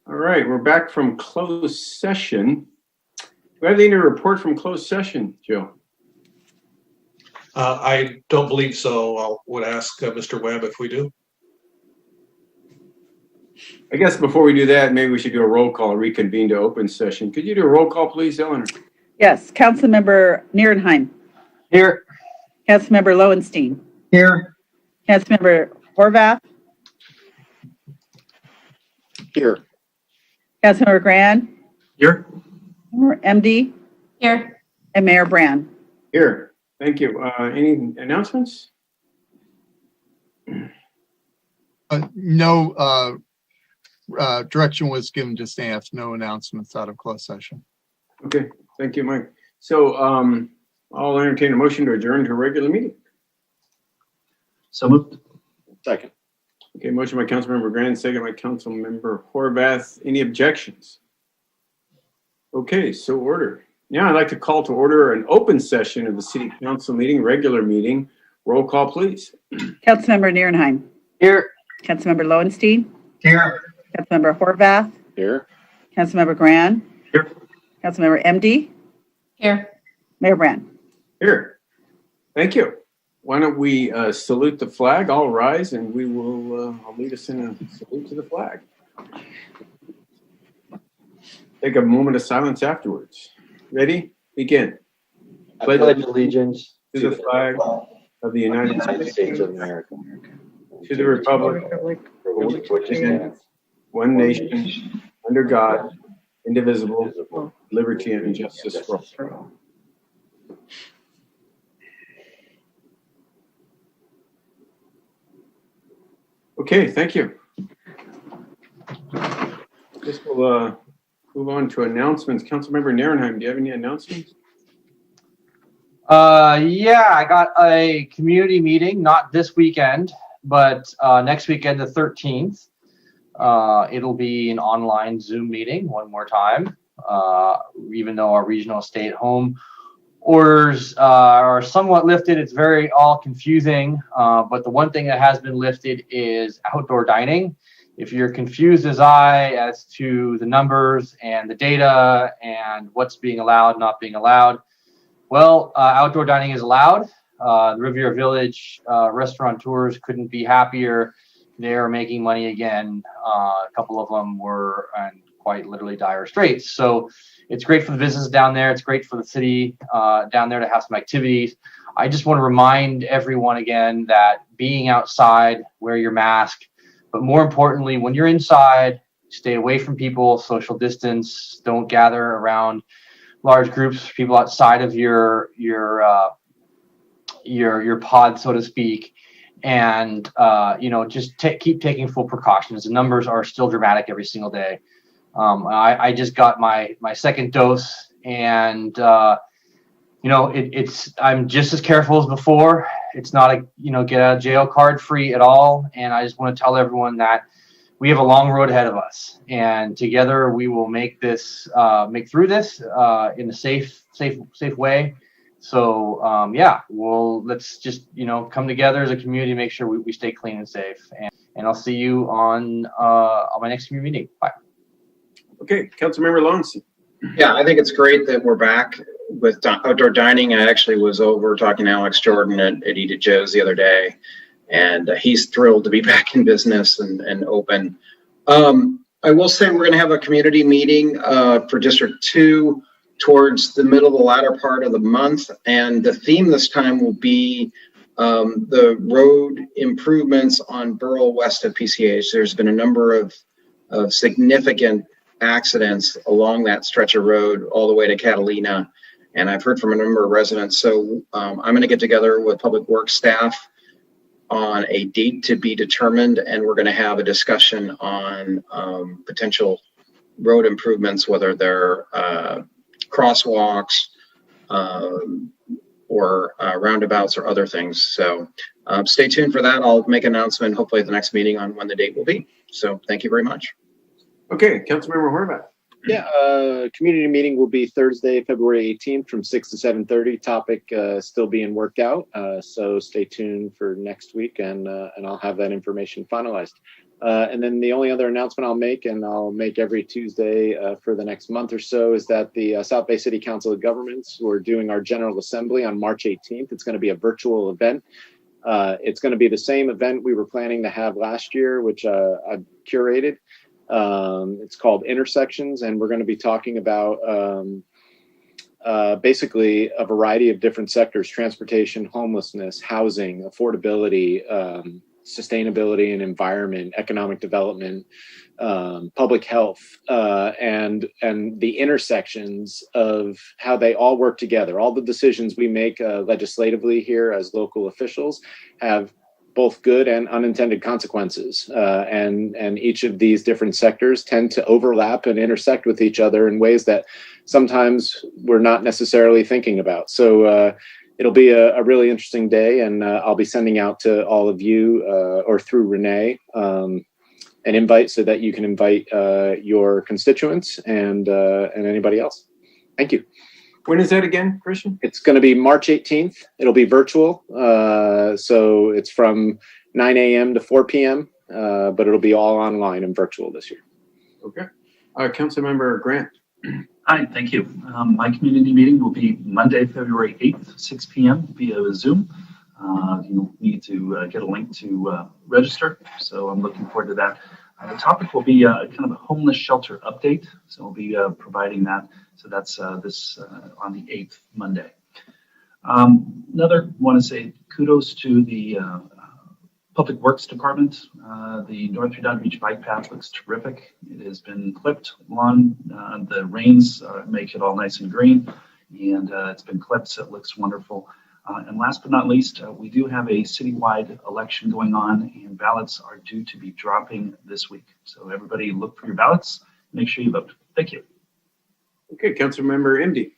All right, we're back from closed session. Do we have anything to report from closed session, Joe? I don't believe so. I would ask Mr. Webb if we do. I guess before we do that, maybe we should do a roll call, reconvene to open session. Could you do a roll call, please, Eleanor? Yes, Councilmember Nierenheim. Here. Councilmember Lowenstein. Here. Councilmember Horvath. Here. Councilmember Grand. Here. MD. Here. And Mayor Brand. Here. Thank you. Any announcements? No direction was given to staff. No announcements out of closed session. Okay. Thank you, Mike. So I'll entertain a motion to adjourn to a regular meeting. So moved. Second. Okay, motion by Councilmember Grand, second by Councilmember Horvath. Any objections? Okay, so ordered. Now I'd like to call to order an open session of the City Council meeting, regular meeting. Roll call, please. Councilmember Nierenheim. Here. Councilmember Lowenstein. Here. Councilmember Horvath. Here. Councilmember Grand. Here. Councilmember MD. Here. Mayor Brand. Here. Thank you. Why don't we salute the flag? All rise, and we will, I'll lead us in a salute to the flag. Take a moment of silence afterwards. Ready? Begin. I pledge allegiance to the flag of the United States of America, to the republic for which it stands, one nation, under God, indivisible, liberty and justice for all. Okay, thank you. This will move on to announcements. Councilmember Nierenheim, do you have any announcements? Yeah, I got a community meeting, not this weekend, but next weekend, the 13th. It'll be an online Zoom meeting one more time, even though our regional stay-at-home orders are somewhat lifted. It's very all confusing, but the one thing that has been lifted is outdoor dining. If you're confused as I as to the numbers and the data and what's being allowed, not being allowed, well, outdoor dining is allowed. The Riviera Village restaurateurs couldn't be happier. They're making money again. A couple of them were in quite literally dire straits. So it's great for the business down there. It's great for the city down there to have some activities. I just want to remind everyone again that being outside, wear your mask. But more importantly, when you're inside, stay away from people, social distance, don't gather around large groups of people outside of your pod, so to speak. And, just keep taking full precautions. The numbers are still dramatic every single day. I just got my second dose, and I'm just as careful as before. It's not a get out of jail card free at all. And I just want to tell everyone that we have a long road ahead of us, and together we will make through this in a safe way. So let's just come together as a community, make sure we stay clean and safe. And I'll see you on my next community meeting. Bye. Okay, Councilmember Lowenstein. Yeah, I think it's great that we're back with outdoor dining. I actually was over talking to Alex Jordan at Eat at Joe's the other day, and he's thrilled to be back in business and open. I will say we're going to have a community meeting for District 2 towards the latter part of the month, and the theme this time will be the road improvements on Burrell west of PCH. There's been a number of significant accidents along that stretch of road all the way to Catalina, and I've heard from a number of residents. So I'm going to get together with Public Works staff on a date to be determined, and we're going to have a discussion on potential road improvements, whether they're crosswalks or roundabouts or other things. So stay tuned for that. I'll make an announcement hopefully at the next meeting on when the date will be. So thank you very much. Okay, Councilmember Horvath. Yeah, community meeting will be Thursday, February 18th from 6 to 7:30. Topic still being worked out, so stay tuned for next week, and I'll have that information finalized. And then the only other announcement I'll make, and I'll make every Tuesday for the next month or so, is that the South Bay City Council of Governments, we're doing our General Assembly on March 18th. It's going to be a virtual event. It's going to be the same event we were planning to have last year, which I've curated. It's called Intersections, and we're going to be talking about basically a variety of different sectors: transportation, homelessness, housing, affordability, sustainability and environment, economic development, public health, and the intersections of how they all work together. All the decisions we make legislatively here as local officials have both good and unintended consequences. And each of these different sectors tend to overlap and intersect with each other in ways that sometimes we're not necessarily thinking about. So it'll be a really interesting day, and I'll be sending out to all of you or through Renee an invite so that you can invite your constituents and anybody else. Thank you. When is that again, Christian? It's going to be March 18th. It'll be virtual. So it's from 9 a.m. to 4 p.m., but it'll be all online and virtual this year. Okay. Councilmember Grant. Hi, thank you. My community meeting will be Monday, February 8th, 6 p.m. via Zoom. You'll need to get a link to register, so I'm looking forward to that. The topic will be kind of a homeless shelter update, so we'll be providing that. So that's this on the 8th, Monday. Another want to say kudos to the Public Works Department. The North Redondo Beach bike path looks terrific. It has been clipped lawn. The rains make it all nice and green, and it's been clipped, so it looks wonderful. And last but not least, we do have a citywide election going on, and ballots are due to be dropping this week. So everybody look for your ballots. Make sure you vote. Thank you. Okay, Councilmember MD.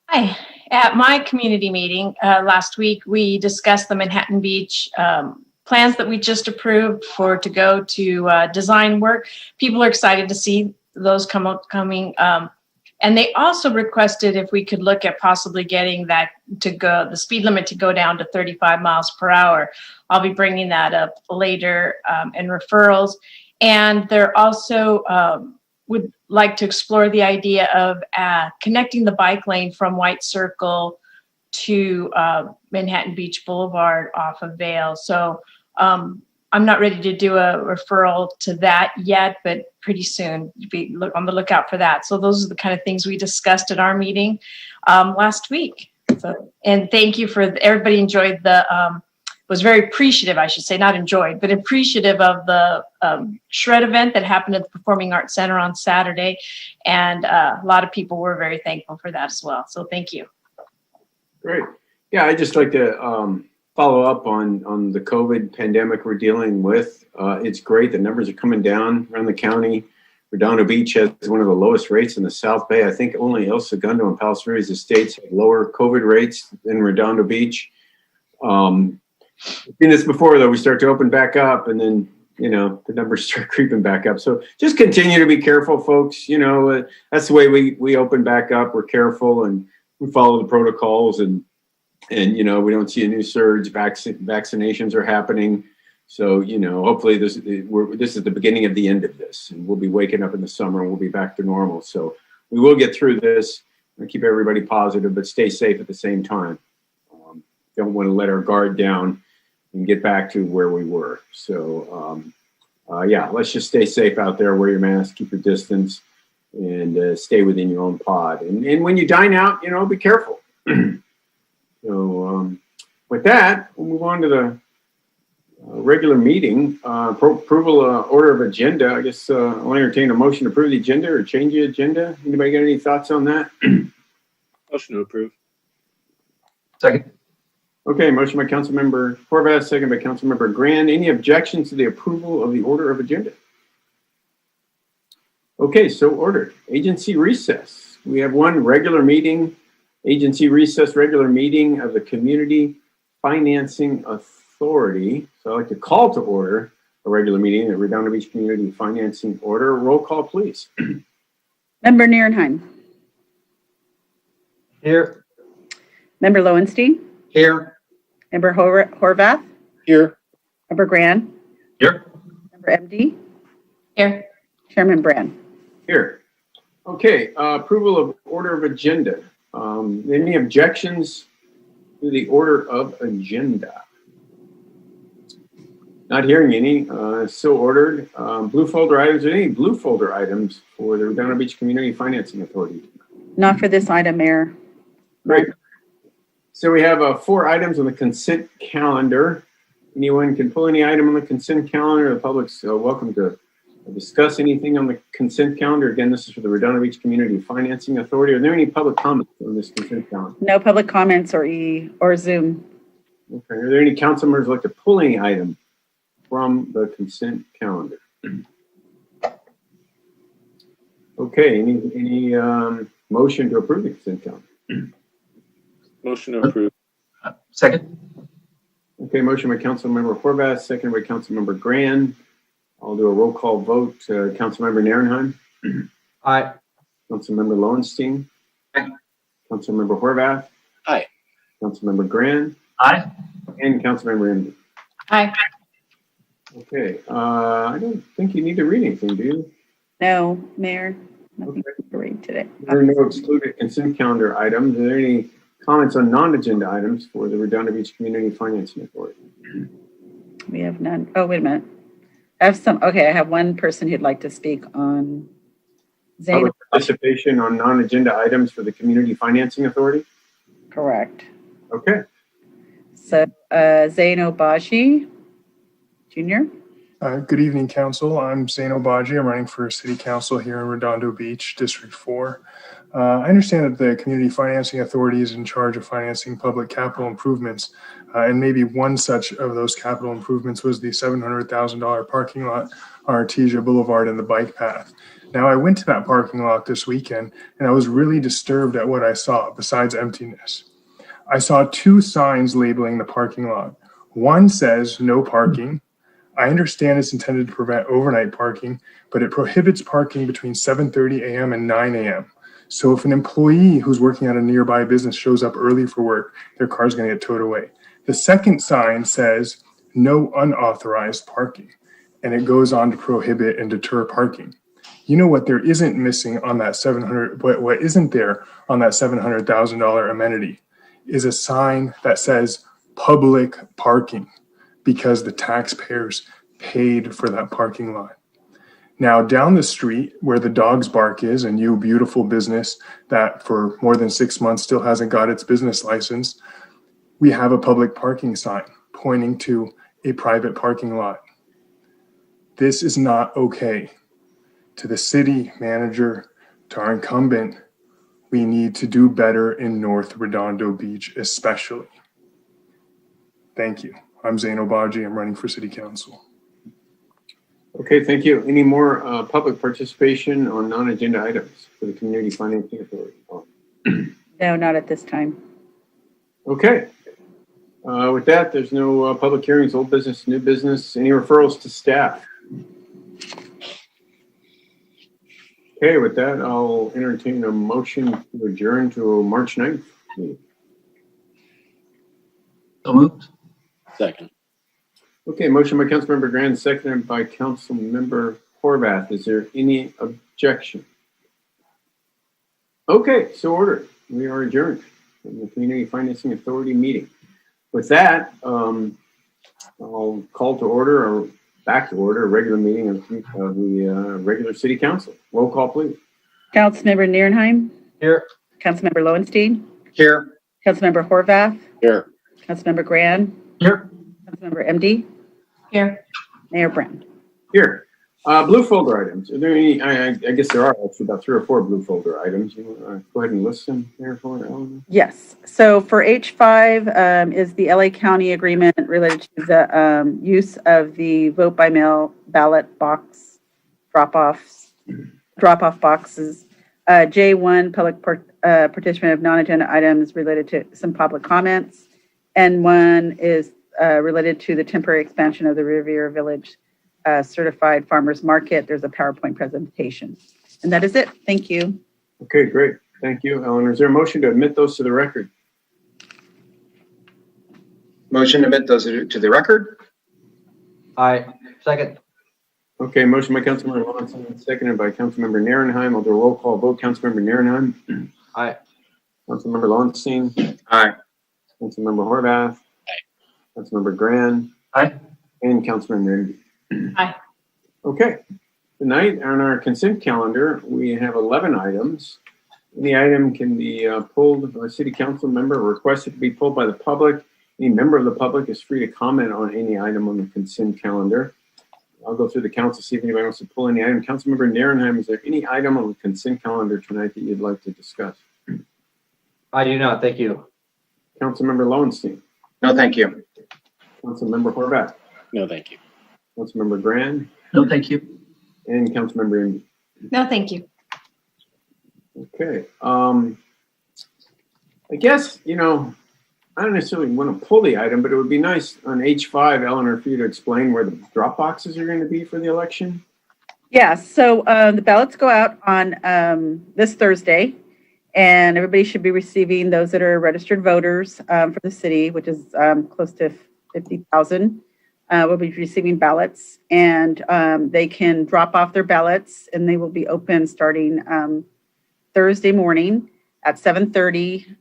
Hi. At my community meeting last week, we discussed the Manhattan Beach plans that we just approved to go to design work. People are excited to see those coming. And they also requested if we could look at possibly getting that the speed limit to go down to 35 miles per hour. I'll be bringing that up later in referrals. And they're also would like to explore the idea of connecting the bike lane from White Circle to Manhattan Beach Boulevard off of Vail. So I'm not ready to do a referral to that yet, but pretty soon. Be on the lookout for that. So those are the kind of things we discussed at our meeting last week. So, and thank you for everybody enjoyed was very appreciative, I should say, not enjoyed, but appreciative of the shred event that happened at the Performing Arts Center on Saturday. And a lot of people were very thankful for that as well. So thank you. Great. Yeah, I'd just like to follow up on the COVID pandemic we're dealing with. It's great. The numbers are coming down around the county. Redondo Beach has one of the lowest rates in the South Bay. I think only El Segundo and Palos Verdes estates have lower COVID rates than Redondo Beach. I've seen this before, though. We start to open back up, and then, the numbers start creeping back up. So just continue to be careful, folks. That's the way we open back up. We're careful, and we follow the protocols, and we don't see a new surge. Vaccinations are happening. So, hopefully this is the beginning of the end of this, and we'll be waking up in the summer, and we'll be back to normal. So we will get through this and keep everybody positive, but stay safe at the same time. Don't want to let our guard down and get back to where we were. So, let's just stay safe out there. Wear your mask, keep your distance, and stay within your own pod. And when you dine out, be careful. So, with that, we'll move on to the regular meeting. Approval order of agenda. I guess I'll entertain a motion to approve the agenda or change the agenda. Anybody got any thoughts on that? Motion to approve. Second. Okay, motion by Councilmember Horvath, second by Councilmember Grand. Any objections to the approval of the order of agenda? Okay, so ordered. Agency recess. We have one regular meeting, agency recess regular meeting of the Community Financing Authority. So I'd like to call to order a regular meeting at Redondo Beach Community Financing Order. Roll call, please. Member Nierenheim. Here. Member Lowenstein. Here. Member Horvath. Here. Member Grand. Here. Member MD, Here. Chairman Brand. Here. Okay, approval of order of agenda. Any objections to the order of agenda? Not hearing any, so ordered. Blue folder items, are there any blue folder items for the Redondo Beach Community Financing Authority? Not for this item, Mayor. Great. So we have 4 items on the consent calendar. Anyone can pull any item on the consent calendar. The public's welcome to discuss anything on the consent calendar. Again, this is for the Redondo Beach Community Financing Authority. Are there any public comments on this consent calendar? No public comments or Zoom. Okay. Are there any council members who like to pull any item from the consent calendar? Okay. Any motion to approve the consent calendar? Motion to approve. Second. Okay. Motion by Councilmember Horvath, second by Councilmember Grand. I'll do a roll call vote. Councilmember Narenheim. Aye. Councilmember Lowenstein. Aye. Councilmember Horvath. Aye. Councilmember Grand. Aye. And Councilmember Emdy. Aye. Okay. I don't think you need to read anything, do you? No, Mayor. Nothing Okay. to read today. There are no excluded consent calendar items. Are there any comments on non-agenda items for the Redondo Beach Community Financing Authority? We have none. Oh, wait a minute. I have one person who'd like to speak on Zane. Public participation on non-agenda items for the Community Financing Authority? Correct. Okay. So, Zane Obaji Jr. Good evening, Council. I'm Zane Obaji. I'm running for City Council here in Redondo Beach, District 4. I understand that the Community Financing Authority is in charge of financing public capital improvements, and maybe one such of those capital improvements was the $700,000 parking lot on Artesia Boulevard and the bike path. Now, I went to that parking lot this weekend, and I was really disturbed at what I saw, besides emptiness. I saw 2 signs labeling the parking lot. One says, "No parking." I understand it's intended to prevent overnight parking, but it prohibits parking between 7:30 a.m. and 9 a.m. So if an employee who's working at a nearby business shows up early for work, their car's going to get towed away. The second sign says, "No unauthorized parking," and it goes on to prohibit and deter parking. You know what there isn't missing on that what isn't there on that $700,000 amenity is a sign that says public parking, because the taxpayers paid for that parking lot. Now, down the street where the Dog's Bark is, and you beautiful business that for more than 6 months still hasn't got its business license, we have a public parking sign pointing to a private parking lot. This is not okay. To the city manager, to our incumbent, we need to do better in North Redondo Beach, especially. Thank you. I'm Zane Obaji. I'm running for City Council. Okay, thank you. Any more public participation on non-agenda items for the Community Financing Authority? No, not at this time. Okay. With that, there's no public hearings, old business, new business. Any referrals to staff? Okay, with that, I'll entertain a motion to adjourn to March 9th meeting. So moved. Second. Okay, motion by Councilmember Grand, seconded by Councilmember Horvath. Is there any objection? Okay, so ordered. We are adjourned from the Community Financing Authority meeting. With that, I'll call to order, or back to order, a regular meeting of the regular City Council. Roll call, please. Councilmember Nierenheim. Here. Councilmember Lowenstein. Here. Councilmember Horvath. Here. Councilmember Grand. Here. Councilmember MD. Here. Mayor Brand. Here. Blue folder items. Are there any? I guess there are actually about 3 or 4 blue folder items. You want to go ahead and list them here for Ellen? Yes. So for H5 is the LA County agreement related to the use of the vote by mail ballot box drop-off boxes. J1, public participant of non-agenda items related to some public comments. And 1 is related to the temporary expansion of the Riviera Village Certified Farmers Market. There's a PowerPoint presentation. And that is it. Thank you. Okay, great. Thank you, Ellen. Is there a motion to admit those to the record? Motion to admit those to the record? Aye. Second. Okay, motion by Councilmember Lawson, seconded by Councilmember Nierenheim. I'll do a roll call vote. Councilmember Nierenheim. Aye. Councilmember Lowenstein. Aye. Councilmember Horvath. Aye. Councilmember Grand. Aye. And Councilmember Enby. Aye. Okay. Tonight on our consent calendar, we have 11 items. Any item can be pulled by a city council member, requested to be pulled by the public. Any member of the public is free to comment on any item on the consent calendar. I'll go through the council, see if anybody wants to pull any item. Councilmember Nierenheim, is there any item on the consent calendar tonight that you'd like to discuss? I do not. Thank you. Councilmember Lowenstein. No, thank you. Councilmember Horvath. No, thank you. Councilmember Grand. No, thank you. And Councilmember Enby. No, thank you. Okay. I guess, I don't necessarily want to pull the item, but it would be nice on H5, Eleanor, for you to explain where the drop boxes are going to be for the election. Yeah, so the ballots go out on this Thursday, and everybody should be receiving, those that are registered voters for the city, which is close to 50,000, will be receiving ballots, and they can drop off their ballots, and they will be open starting Thursday morning at 7:30.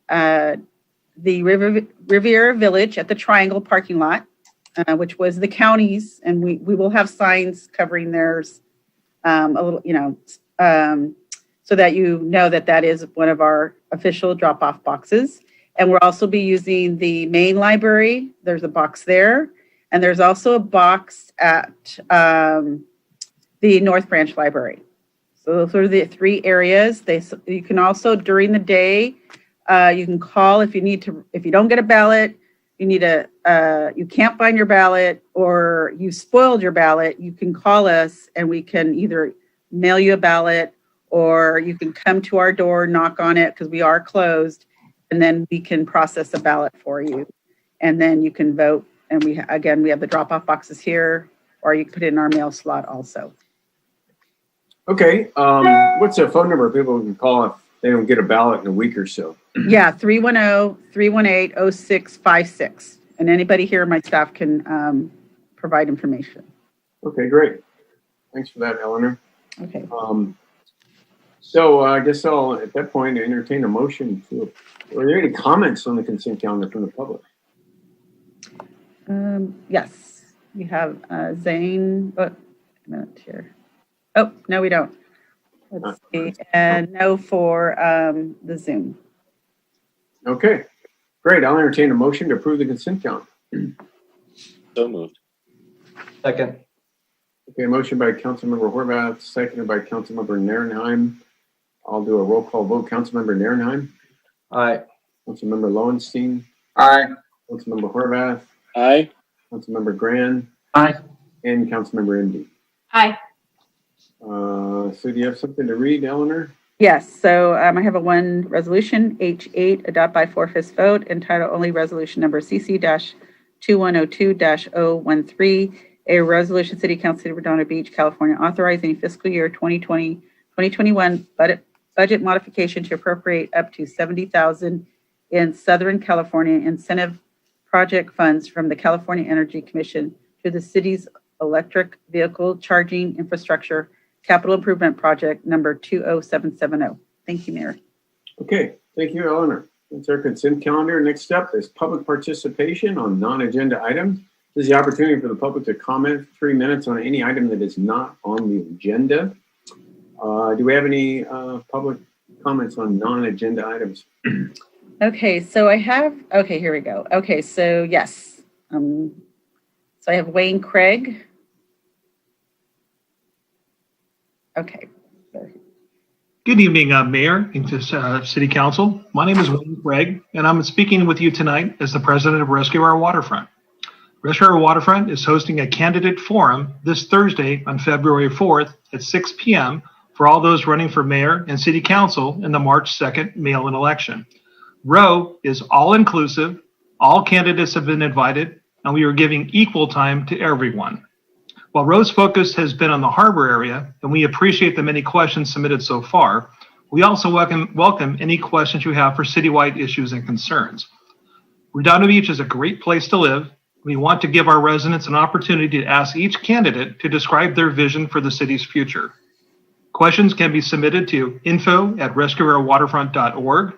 The Riviera Village at the Triangle parking lot, which was the county's, and we will have signs covering theirs a little, so that you know that is one of our official drop-off boxes. And we'll also be using the main library. There's a box there, and there's also a box at the North Branch Library. So those are the three areas. You can also, during the day, you can call if you don't get a ballot, you can't find your ballot, or you spoiled your ballot, you can call us and we can either mail you a ballot, or you can come to our door, knock on it because we are closed, and then we can process a ballot for you. And then you can vote. And we have the drop-off boxes here, or you can put it in our mail slot also. Okay. What's the phone number people can call if they don't get a ballot in a week or so? Yeah, 310-318-0656. And anybody here on my staff can provide information. Okay, great. Thanks for that, Eleanor. Okay. So I guess I'll, at that point, entertain a motion to, are there any comments on the consent calendar from the public? Yes, we have Zane. Oh, a minute here. Oh, no, we don't. Let's see. And no for the Zoom. Okay, great. I'll entertain a motion to approve the consent calendar. So moved. Second. Okay, motion by Councilmember Horvath, seconded by Councilmember Nierenheim. I'll do a roll call vote. Councilmember Nierenheim. Aye. Councilmember Lowenstein. Aye. Councilmember Horvath. Aye. Councilmember Grand. Aye. And Councilmember Enby. Aye. So do you have something to read, Eleanor? Yes, so I have one resolution, H8, adopt by 4/5 vote, entitled only resolution number CC-2102-013, a resolution City Council City of Redondo Beach, California, authorizing fiscal year 2020-2021 budget modification to appropriate up to $70,000 in Southern California incentive project funds from the California Energy Commission to the city's electric vehicle charging infrastructure capital improvement project number 20770. Thank you, Mayor. Okay, thank you, Eleanor. That's our consent calendar. Next up is public participation on non-agenda items. This is the opportunity for the public to comment for 3 minutes on any item that is not on the agenda. Do we have any public comments on non-agenda items? Okay, so okay, here we go. Okay, so yes. So I have Wayne Craig. Okay. Good evening, Mayor and City Council. My name is Wayne Craig, and I'm speaking with you tonight as the president of Rescue Our Waterfront. Rescue Our Waterfront is hosting a candidate forum this Thursday on February 4th at 6 p.m. for all those running for mayor and city council in the March 2nd mail-in election. ROW is all-inclusive, all candidates have been invited, and we are giving equal time to everyone. While ROW's focus has been on the harbor area, and we appreciate the many questions submitted so far, we also welcome any questions you have for citywide issues and concerns. Redondo Beach is a great place to live, We want to give our residents an opportunity to ask each candidate to describe their vision for the city's future. Questions can be submitted to info@rescueourwaterfront.org,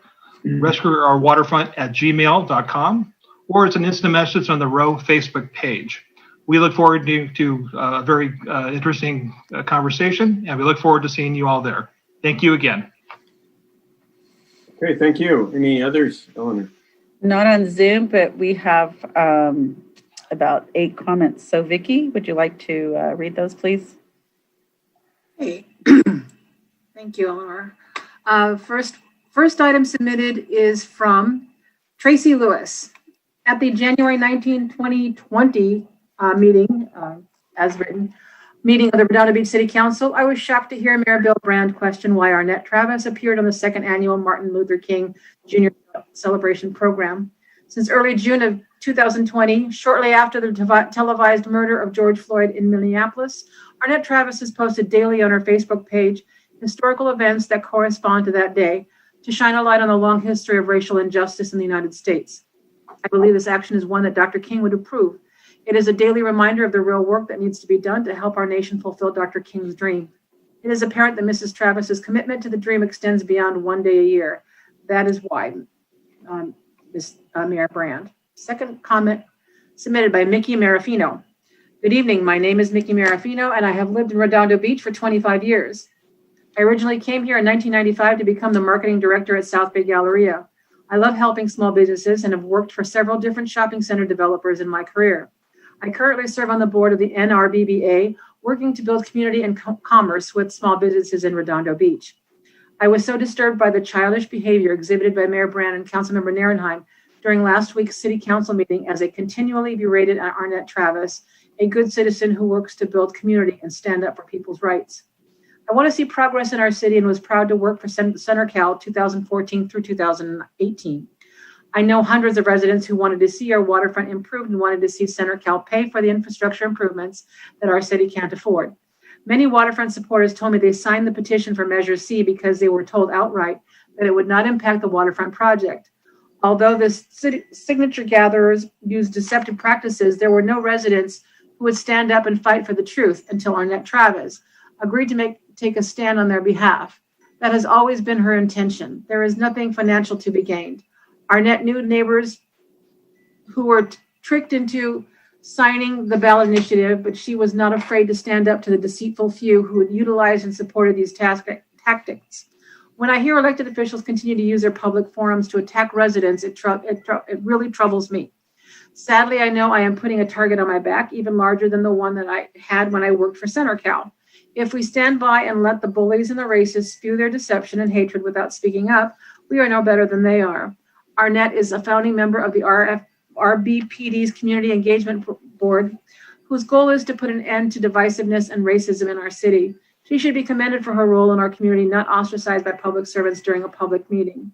rescueourwaterfront@gmail.com, or it's an instant message on the Row Facebook page. We look forward to a very interesting conversation, and we look forward to seeing you all there. Thank you again. Okay, thank you. Any others, Eleanor? Not on Zoom, but we have about 8 comments. So Vicky, would you like to read those, please? Hey. Thank you, Eleanor. First item submitted is from Tracy Lewis. At the January 19, 2020 meeting, as written, meeting of the Redondo Beach City Council, I was shocked to hear Mayor Bill Brand question why Arnett Travis appeared on the 2nd annual Martin Luther King Jr. celebration program. Since early June of 2020, shortly after the televised murder of George Floyd in Minneapolis, Arnett Travis has posted daily on her Facebook page historical events that correspond to that day to shine a light on the long history of racial injustice in the United States. I believe this action is one that Dr. King would approve. It is a daily reminder of the real work that needs to be done to help our nation fulfill Dr. King's dream. It is apparent that Mrs. Travis's commitment to the dream extends beyond one day a year. That is why, Mayor Brand. Second comment submitted by Mickey Marafino. Good evening, my name is Mickey Marafino and I have lived in Redondo Beach for 25 years. I originally came here in 1995 to become the marketing director at South Bay Galleria. I love helping small businesses and have worked for several different shopping center developers in my career. I currently serve on the board of the NRBBA, working to build community and commerce with small businesses in Redondo Beach. I was so disturbed by the childish behavior exhibited by Mayor Brand and Councilmember Nierenheim during last week's City Council meeting as they continually berated Arnett Travis, a good citizen who works to build community and stand up for people's rights. I want to see progress in our city and was proud to work for Center Cal 2014 through 2018. I know hundreds of residents who wanted to see our waterfront improved and wanted to see Center Cal pay for the infrastructure improvements that our city can't afford. Many waterfront supporters told me they signed the petition for Measure C because they were told outright that it would not impact the waterfront project. Although the signature gatherers used deceptive practices, there were no residents who would stand up and fight for the truth until Arnett Travis agreed to take a stand on their behalf. That has always been her intention. There is nothing financial to be gained. Arnett knew neighbors who were tricked into signing the ballot initiative, but she was not afraid to stand up to the deceitful few who had utilized and supported these tactics. When I hear elected officials continue to use their public forums to attack residents, it really troubles me. Sadly, I know I am putting a target on my back, even larger than the one that I had when I worked for Center Cal. If we stand by and let the bullies and the racists spew their deception and hatred without speaking up, we are no better than they are. Arnett is a founding member of the RBPD's Community Engagement Board, whose goal is to put an end to divisiveness and racism in our city. She should be commended for her role in our community, not ostracized by public servants during a public meeting.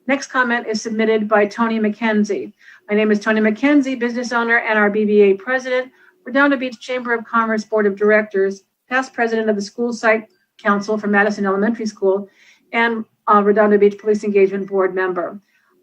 Next comment is submitted by Tony McKenzie. My name is Tony McKenzie, business owner and our BBA president, Redondo Beach Chamber of Commerce Board of Directors, past president of the School Site Council for Madison Elementary School, and Redondo Beach Police Engagement Board member.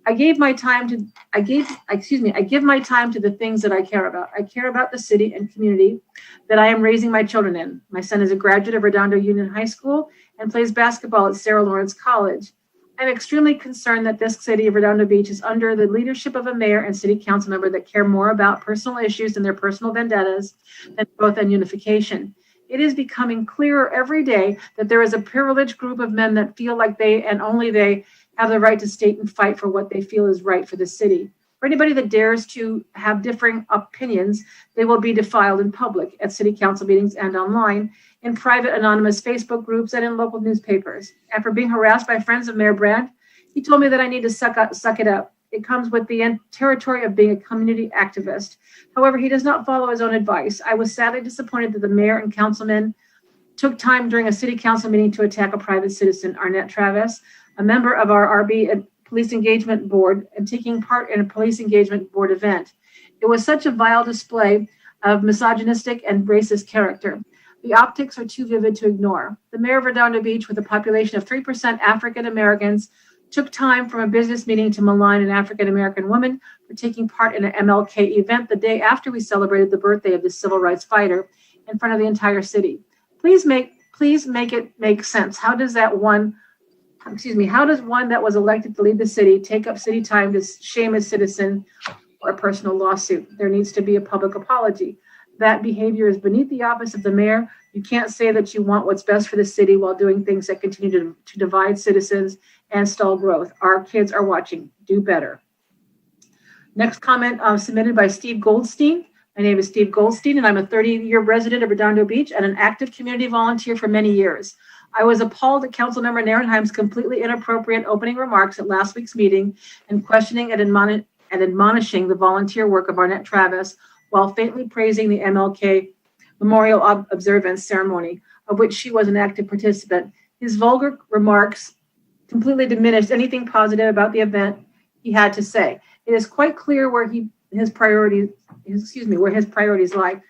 I give my time to the things that I care about. I care about the city and community that I am raising my children in. My son is a graduate of Redondo Union High School and plays basketball at Sarah Lawrence College. I'm extremely concerned that this city of Redondo Beach is under the leadership of a mayor and city council member that care more about personal issues and their personal vendettas than growth and unification. It is becoming clearer every day that there is a privileged group of men that feel like they and only they have the right to state and fight for what they feel is right for the city. For anybody that dares to have differing opinions, they will be defiled in public at city council meetings and online, in private anonymous Facebook groups and in local newspapers. After being harassed by friends of Mayor Brandt, he told me that I need to suck it up. It comes with the territory of being a community activist. However, he does not follow his own advice. I was sadly disappointed that the mayor and councilmen took time during a city council meeting to attack a private citizen, Arnett Travis, a member of our RB Police Engagement Board and taking part in a Police Engagement Board event. It was such a vile display of misogynistic and racist character. The optics are too vivid to ignore. The mayor of Redondo Beach, with a population of 3% African Americans, took time from a business meeting to malign an African-American woman for taking part in an MLK event the day after we celebrated the birthday of this civil rights fighter in front of the entire city. Please make it make sense. How does one that was elected to lead the city take up city time to shame a citizen or a personal lawsuit? There needs to be a public apology. That behavior is beneath the office of the mayor. You can't say that you want what's best for the city while doing things that continue to divide citizens and stall growth. Our kids are watching. Do better. Next comment submitted by Steve Goldstein. My name is Steve Goldstein, and I'm a 30-year resident of Redondo Beach and an active community volunteer for many years. I was appalled at Councilmember Narenheim's completely inappropriate opening remarks at last week's meeting and questioning and admonishing the volunteer work of Arnett Travis while faintly praising the MLK Memorial Observance Ceremony, of which she was an active participant. His vulgar remarks completely diminished anything positive about the event he had to say. It is quite clear where his priorities lie.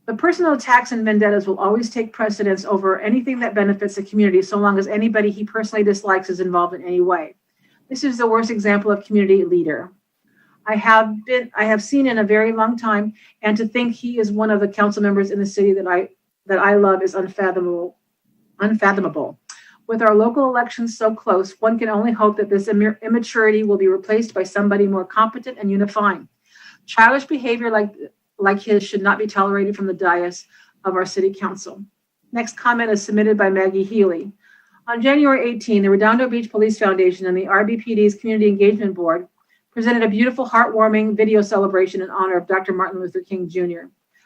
The personal attacks and vendettas will always take precedence over anything that benefits the community, so long as anybody he personally dislikes is involved in any way. This is the worst example of community leader I have seen in a very long time, and to think he is one of the council members in the city that I love is unfathomable. With our local elections so close, one can only hope that this immaturity will be replaced by somebody more competent and unifying. Childish behavior like his should not be tolerated from the dais of our city council. Next comment is submitted by Maggie Healy. On January 18, the Redondo Beach Police Foundation and the RBPD's Community Engagement Board presented a beautiful, heartwarming video celebration in honor of Dr. Martin Luther King Jr.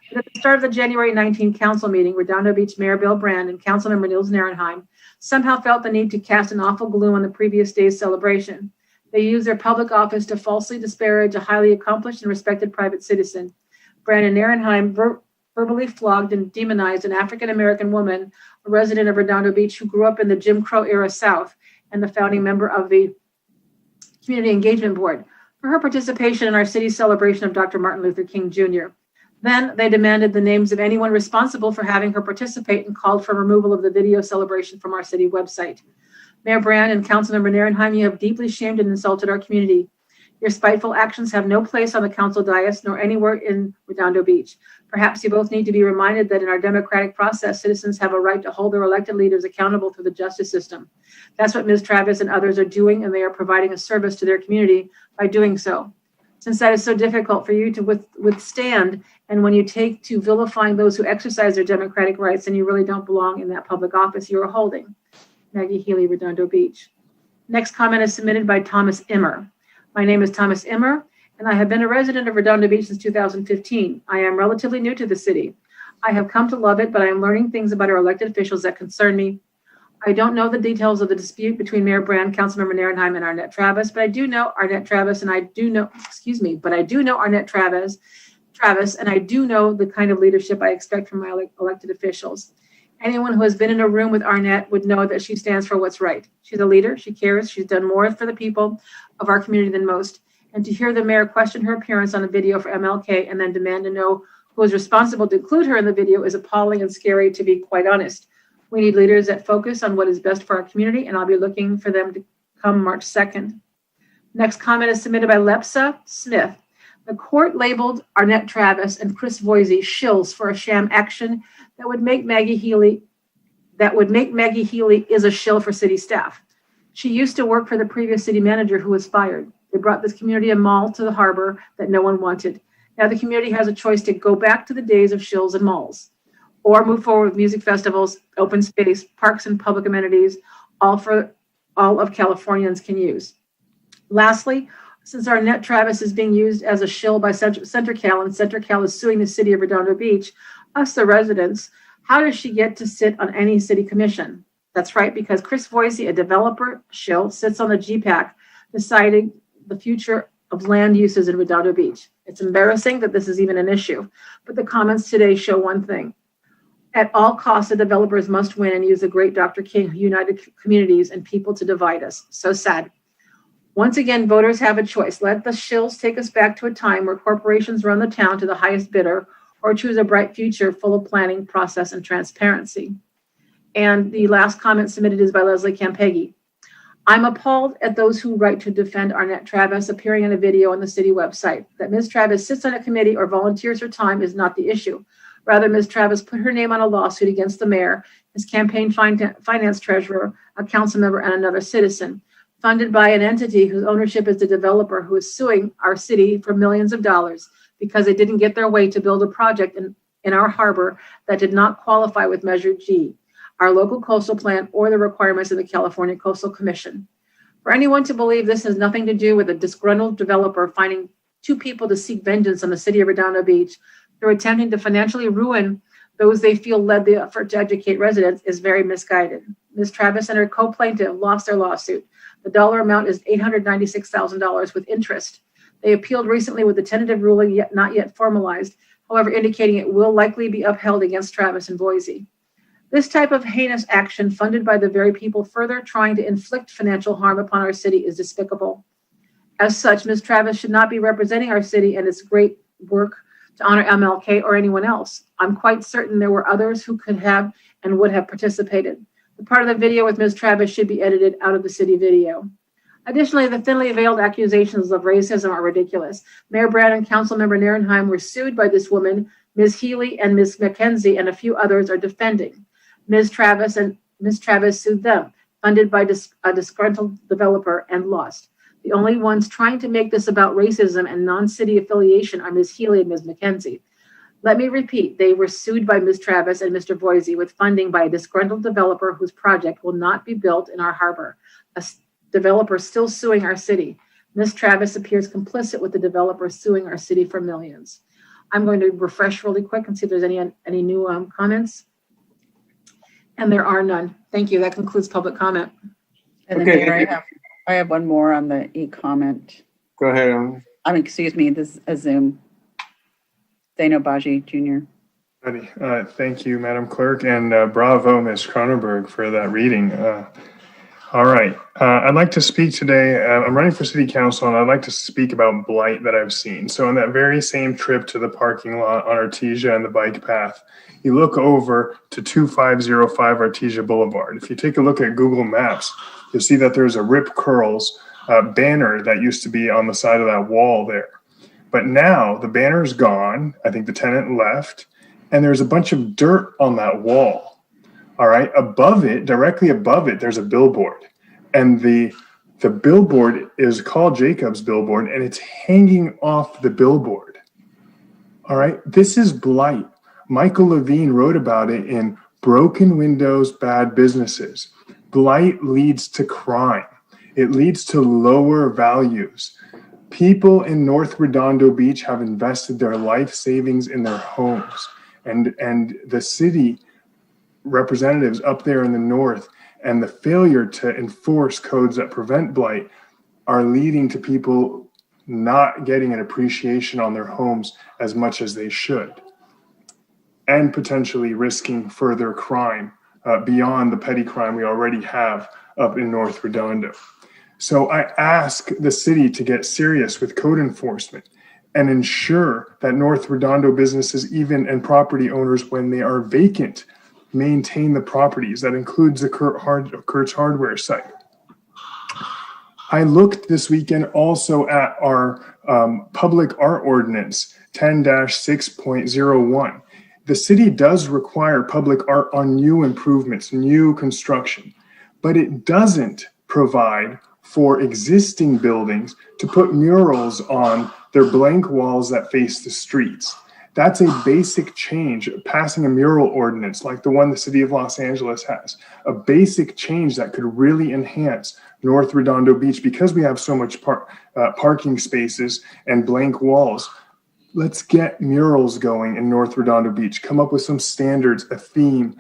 But at the start of the January 19 council meeting, Redondo Beach Mayor Bill Brand and Councilmember Nils Narenheim somehow felt the need to cast an awful gloom on the previous day's celebration. They used their public office to falsely disparage a highly accomplished and respected private citizen. Brand and Narenheim verbally flogged and demonized an African-American woman, a resident of Redondo Beach who grew up in the Jim Crow era South and the founding member of the Community Engagement Board, for her participation in our city's celebration of Dr. Martin Luther King Jr. Then they demanded the names of anyone responsible for having her participate and called for removal of the video celebration from our city website. Mayor Brand and Councilmember Narenheim, you have deeply shamed and insulted our community. Your spiteful actions have no place on the council dais nor anywhere in Redondo Beach. Perhaps you both need to be reminded that in our democratic process, citizens have a right to hold their elected leaders accountable through the justice system. That's what Ms. Travis and others are doing, and they are providing a service to their community by doing so. Since that is so difficult for you to withstand, and when you take to vilifying those who exercise their democratic rights, then you really don't belong in that public office you are holding. Maggie Healy, Redondo Beach. Next comment is submitted by Thomas Immer. My name is Thomas Immer, and I have been a resident of Redondo Beach since 2015. I am relatively new to the city. I have come to love it, but I am learning things about our elected officials that concern me. I don't know the details of the dispute between Mayor Brand, Councilmember Narenheim, and Arnett Travis, but I do know Arnett Travis, and I do know Arnett Travis, and I do know the kind of leadership I expect from my elected officials. Anyone who has been in a room with Arnett would know that she stands for what's right. She's a leader, she cares, she's done more for the people of our community than most. And to hear the mayor question her appearance on a video for MLK and then demand to know who is responsible to include her in the video is appalling and scary, to be quite honest. We need leaders that focus on what is best for our community, and I'll be looking for them to come March 2nd. Next comment is submitted by Lepsa Smith. The court labeled Arnett Travis and Chris Voisey shills for a sham action that would make Maggie Healy is a shill for city staff. She used to work for the previous city manager who was fired. They brought this community a mall to the harbor that no one wanted. Now the community has a choice to go back to the days of shills and malls, or move forward with music festivals, open space, parks, and public amenities, all of Californians can use. Lastly, since Arnett Travis is being used as a shill by CenterCal, and CenterCal is suing the city of Redondo Beach, us the residents, how does she get to sit on any city commission? That's right, because Chris Voisey, a developer shill, sits on the GPAC, deciding the future of land uses in Redondo Beach. It's embarrassing that this is even an issue, but the comments today show one thing. At all costs, the developers must win and use the great Dr. King who united communities and people to divide us. So sad. Once again, voters have a choice. Let the shills take us back to a time where corporations run the town to the highest bidder, or choose a bright future full of planning, process, and transparency. And the last comment submitted is by Leslie Campeggi. I'm appalled at those who write to defend Arnett Travis appearing in a video on the city website. That Ms. Travis sits on a committee or volunteers her time is not the issue. Rather, Ms. Travis put her name on a lawsuit against the mayor, his campaign finance treasurer, a council member, and another citizen, funded by an entity whose ownership is the developer who is suing our city for millions of dollars because they didn't get their way to build a project in our harbor that did not qualify with Measure G, our local coastal plan, or the requirements of the California Coastal Commission. For anyone to believe this has nothing to do with a disgruntled developer finding two people to seek vengeance on the city of Redondo Beach through attempting to financially ruin those they feel led the effort to educate residents is very misguided. Ms. Travis and her co-plaintiff lost their lawsuit. The dollar amount is $896,000 with interest. They appealed recently with the tentative ruling yet not yet formalized, however, indicating it will likely be upheld against Travis and Boise. This type of heinous action funded by the very people further trying to inflict financial harm upon our city is despicable. As such, Ms. Travis should not be representing our city and its great work to honor MLK or anyone else. I'm quite certain there were others who could have and would have participated. The part of the video with Ms. Travis should be edited out of the city video. Additionally, the thinly veiled accusations of racism are ridiculous. Mayor Brown and Councilmember Nierenheim were sued by this woman. Ms. Healy and Ms. McKenzie and a few others are defending. Ms. Travis sued them, funded by a disgruntled developer, and lost. The only ones trying to make this about racism and non-city affiliation are Ms. Healy and Ms. McKenzie. Let me repeat, they were sued by Ms. Travis and Mr. Boise with funding by a disgruntled developer whose project will not be built in our harbor. A developer still suing our city. Ms. Travis appears complicit with the developer suing our city for millions. I'm going to refresh really quick and see if there's any new comments. And there are none. Thank you. That concludes public comment. And then Mayor, I have one more on the e-comment. Go ahead. Excuse me, this is a Zoom. Zeno Baji Jr. Thank you, Madam Clerk, and bravo, Ms. Cronenberg, for that reading. All right. I'd like to speak today. I'm running for City Council, and I'd like to speak about blight that I've seen. So on that very same trip to the parking lot on Artesia and the bike path, you look over to 2505 Artesia Boulevard. If you take a look at Google Maps, you'll see that there's a Rip Curls banner that used to be on the side of that wall there. But now the banner's gone. I think the tenant left, and there's a bunch of dirt on that wall. All right, above it, directly above it, there's a billboard, and the billboard is called Jacob's Billboard, and it's hanging off the billboard. All right, this is blight. Michael Levine wrote about it in Broken Windows, Bad Businesses. Blight leads to crime. It leads to lower values. People in North Redondo Beach have invested their life savings in their homes, and the city representatives up there in the north and the failure to enforce codes that prevent blight are leading to people not getting an appreciation on their homes as much as they should, and potentially risking further crime beyond the petty crime we already have up in North Redondo. So I ask the city to get serious with code enforcement and ensure that North Redondo businesses, even and property owners, when they are vacant, maintain the properties. That includes the Kurt's Hardware site. I looked this weekend also at our public art ordinance 10-6.01. The city does require public art on new improvements, new construction, but it doesn't provide for existing buildings to put murals on their blank walls that face the streets. That's a basic change, passing a mural ordinance like the one the city of Los Angeles has, a basic change that could really enhance North Redondo Beach because we have so much parking spaces and blank walls. Let's get murals going in North Redondo Beach, come up with some standards, a theme,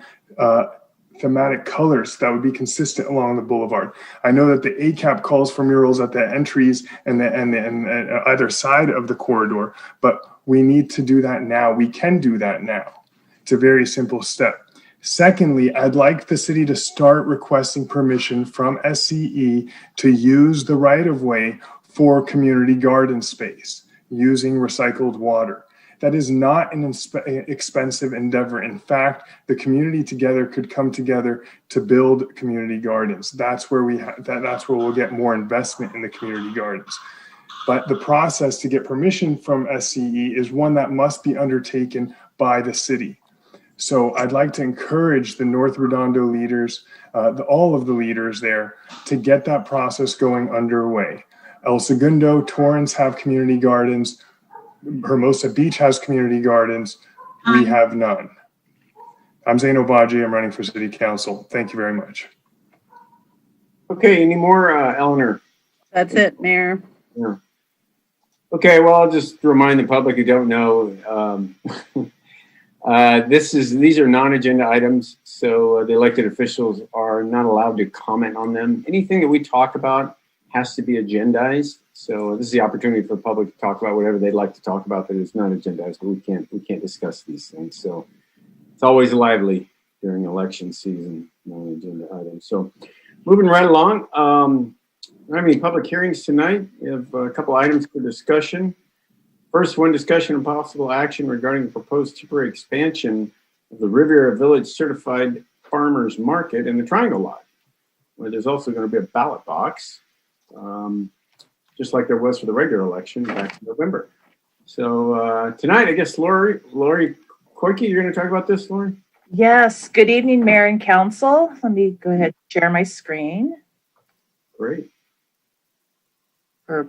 thematic colors that would be consistent along the boulevard. I know that the ACAP calls for murals at the entries and either side of the corridor, but we need to do that now. We can do that now. It's a very simple step. Secondly, I'd like the city to start requesting permission from SCE to use the right-of-way for community garden space using recycled water. That is not an expensive endeavor. In fact, the community together could come together to build community gardens. That's where that's where we'll get more investment in the community gardens. But the process to get permission from SCE is one that must be undertaken by the city. So I'd like to encourage the North Redondo leaders, all of the leaders there, to get that process going underway. El Segundo, Torrance have community gardens. Hermosa Beach has community gardens. We have none. I'm Zane Obaji. I'm running for city council. Thank you very much. Okay, any more, Eleanor? That's it, Mayor. Yeah. Okay, well, I'll just remind the public who don't know, these are non-agenda items, so the elected officials are not allowed to comment on them. Anything that we talk about has to be agendized. So this is the opportunity for the public to talk about whatever they'd like to talk about that is not agendized, but we can't discuss these things. So it's always lively during election season, non-agenda items. So moving right along, I don't have any public hearings tonight. We have a couple items for discussion. First one, discussion and possible action regarding the proposed temporary expansion of the Riviera Village Certified Farmers Market in the Triangle Lot, where there's also going to be a ballot box, just like there was for the regular election back in November. So tonight, I guess, Lori Koike, you're going to talk about this, Lori? Yes. Good evening, Mayor and Council. Let me go ahead and share my screen. Great. For a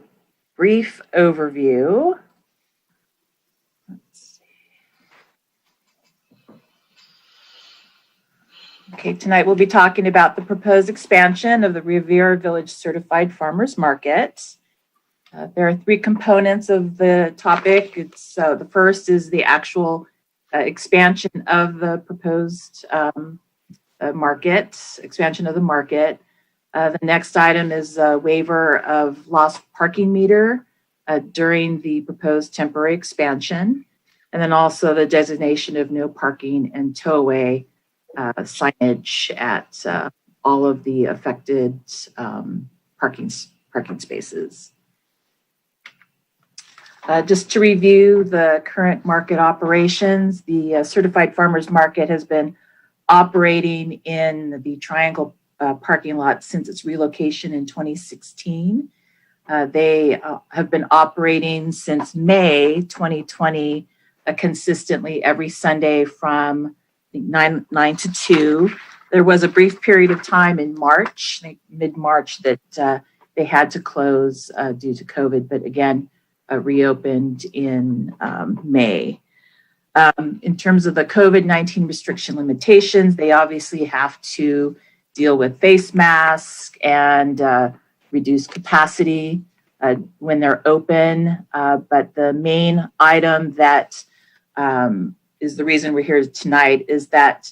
brief overview. Let's see. Okay, tonight we'll be talking about the proposed expansion of the Riviera Village Certified Farmers Market. There are three components of the topic. It's the first is the actual expansion of the proposed expansion of the market. The next item is a waiver of lost parking meter during the proposed temporary expansion. And then also the designation of no parking and towaway signage at all of the affected parking spaces. Just to review the current market operations, the Certified Farmers Market has been operating in the Triangle parking lot since its relocation in 2016. They have been operating since May 2020 consistently every Sunday from 9 to 2. There was a brief period of time in March, mid-March, that they had to close due to COVID, but again, reopened in May. In terms of the COVID-19 restriction limitations, they obviously have to deal with face masks and reduce capacity when they're open. But the main item that is the reason we're here tonight is that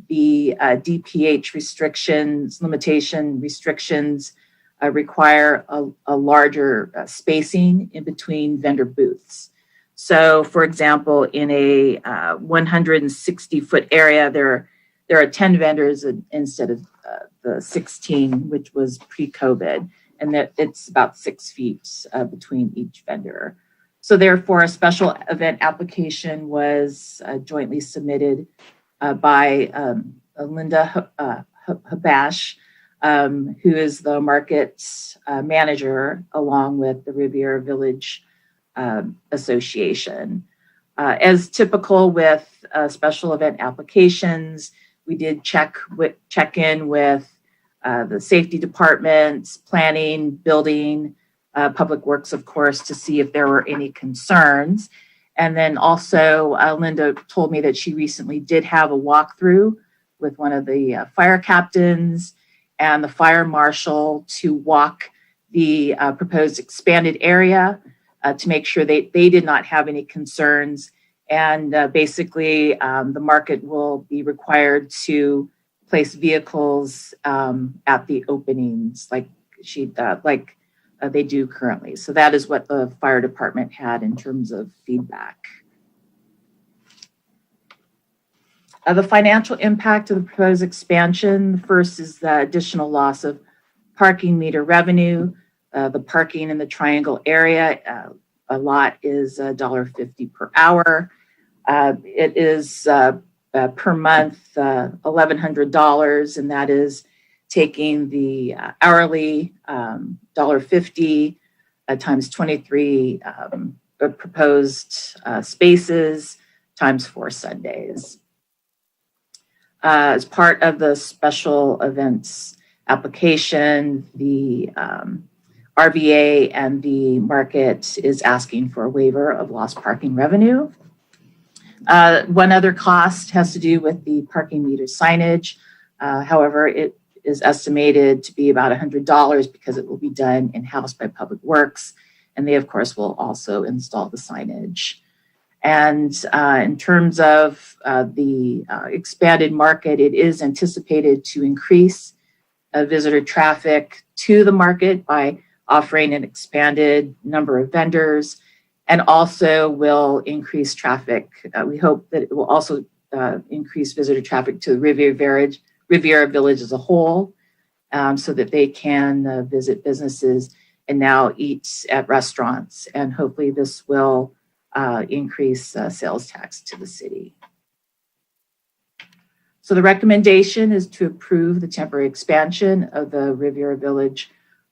the DPH limitation restrictions require a larger spacing in between vendor booths. So, for example, in a 160-foot area, there are 10 vendors instead of the 16, which was pre-COVID, and that it's about 6 feet between each vendor. So therefore, a special event application was jointly submitted by Linda Habash, who is the market manager, along with the Riviera Village Association. As typical with special event applications, we did check in with the safety departments, planning, building, public works, of course, to see if there were any concerns. And then also, Linda told me that she recently did have a walkthrough with one of the fire captains and the fire marshal to walk the proposed expanded area to make sure they did not have any concerns. And basically, the market will be required to place vehicles at the openings like they do currently. So that is what the fire department had in terms of feedback. The financial impact of the proposed expansion, the first is the additional loss of parking meter revenue. The parking in the Triangle area a lot is $1.50 per hour. It is per month $1,100, and that is taking the hourly $1.50 times 23 proposed spaces times 4 Sundays. As part of the special events application, the RVA and the market is asking for a waiver of lost parking revenue. One other cost has to do with the parking meter signage. However, it is estimated to be about $100 because it will be done in-house by Public Works. And they, of course, will also install the signage. And in terms of the expanded market, it is anticipated to increase visitor traffic to the market by offering an expanded number of vendors, and also will increase traffic. We hope that it will also increase visitor traffic to Riviera Village as a whole, so that they can visit businesses and now eat at restaurants. And hopefully this will increase sales tax to the city. So the recommendation is to approve the temporary expansion of the Riviera Village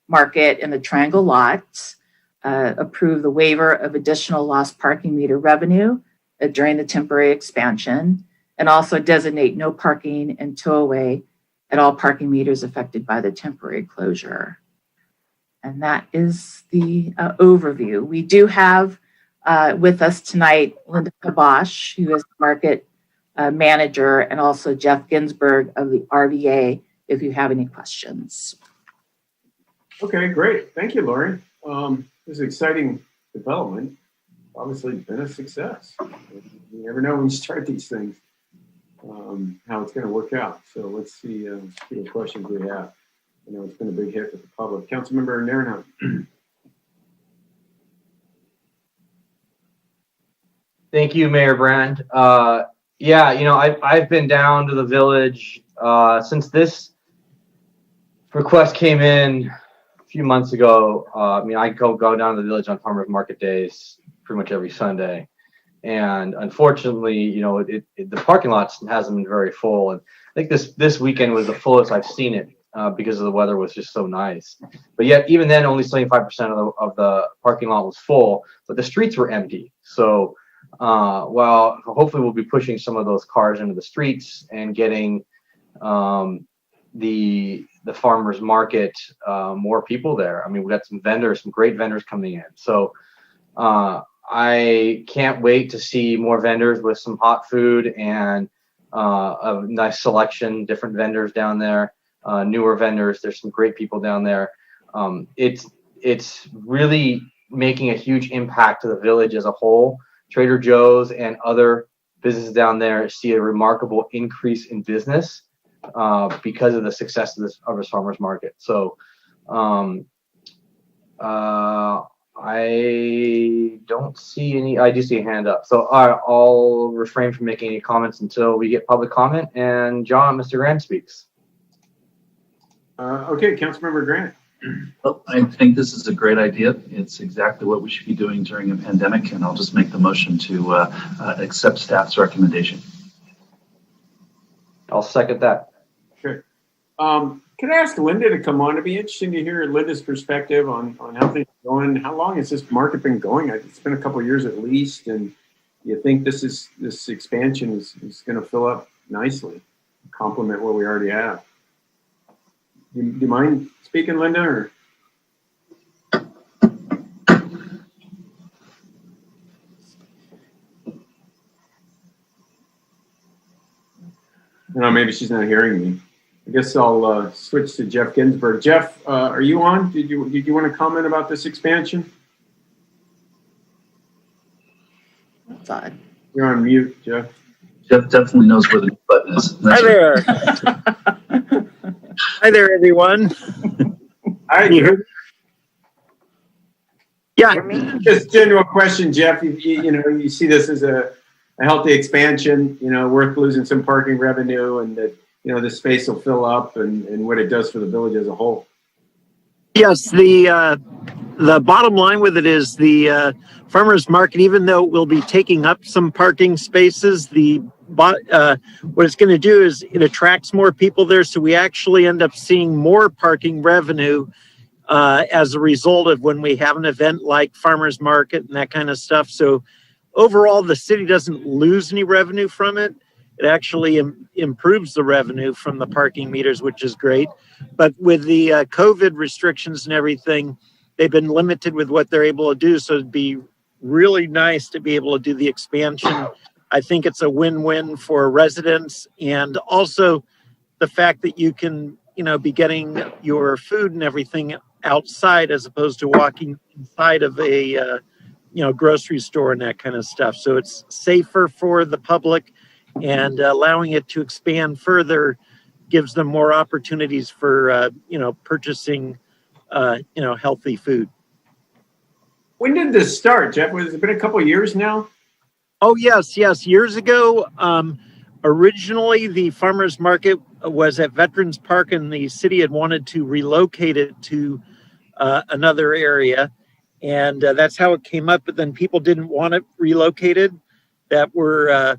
Market and the Triangle lots, approve the waiver of additional lost parking meter revenue during the temporary expansion, and also designate no parking and tow away at all parking meters affected by the temporary closure. And that is the overview. We do have with us tonight Linda Kabosh, who is the market manager, and also Jeff Ginsburg of the RVA, if you have any questions. Okay, great. Thank you, Lori. This is an exciting development. Obviously, been a success. You never know when you start these things, how it's going to work out. So let's see what questions we have. I know it's been a big hit with the public. Councilmember Narenhut. Thank you, Mayor Brand. Yeah, you know, I've been down to the village since this request came in a few months ago. I mean, I go down to the village on farmers market days pretty much every Sunday, and unfortunately, you know, the parking lot hasn't been very full. And I think this weekend was the fullest I've seen it because the weather was just so nice. But yet, even then, only 75% of the parking lot was full, but the streets were empty. So well, hopefully we'll be pushing some of those cars into the streets and getting the farmers market more people there. I mean, we got some great vendors coming in. So I can't wait to see more vendors with some hot food and a nice selection, different vendors down there, newer vendors. There's some great people down there. It's really making a huge impact to the village as a whole. Trader Joe's and other businesses down there see a remarkable increase in business because of the success of this farmers market. So I don't see any. I do see a hand up. So I'll refrain from making any comments until we get public comment. And Mr. Grant speaks. Okay, Councilmember Grant. Well, I think this is a great idea. It's exactly what we should be doing during a pandemic, and I'll just make the motion to accept staff's recommendation. I'll second that. Sure. Could I ask Linda to come on? It'd be interesting to hear Linda's perspective on how things are going. How long has this market been going? It's been a couple of years at least, and you think this expansion is going to fill up nicely, complement what we already have. Do you mind speaking, Linda? Or? No, maybe she's not hearing me. I guess I'll switch to Jeff Ginsburg. Jeff, are you on? Did you want to comment about this expansion? That's odd. You're on mute, Jeff. Jeff definitely knows where the mute button is. Hi there. Hi there, everyone. Hi, Can you hear me? Yeah. Just general question, Jeff. You see this as a healthy expansion, worth losing some parking revenue, and that, the space will fill up, and what it does for the village as a whole. Yes, the the bottom line with it is the farmers market, even though it will be taking up some parking spaces, what it's going to do is it attracts more people there. So we actually end up seeing more parking revenue as a result of when we have an event like farmers market and that kind of stuff. So overall, the city doesn't lose any revenue from it. It actually improves the revenue from the parking meters, which is great. But with the COVID restrictions and everything, they've been limited with what they're able to do. So it'd be really nice to be able to do the expansion. I think it's a win-win for residents, and also the fact that you can, be getting your food and everything outside as opposed to walking inside of a, grocery store and that kind of stuff. So it's safer for the public, and allowing it to expand further gives them more opportunities for, purchasing, healthy food. When did this start, Jeff? Has it been a couple of years now? Oh, yes. Years ago, originally the farmers market was at Veterans Park, and the city had wanted to relocate it to another area. And that's how it came up. But then people didn't want it relocated that were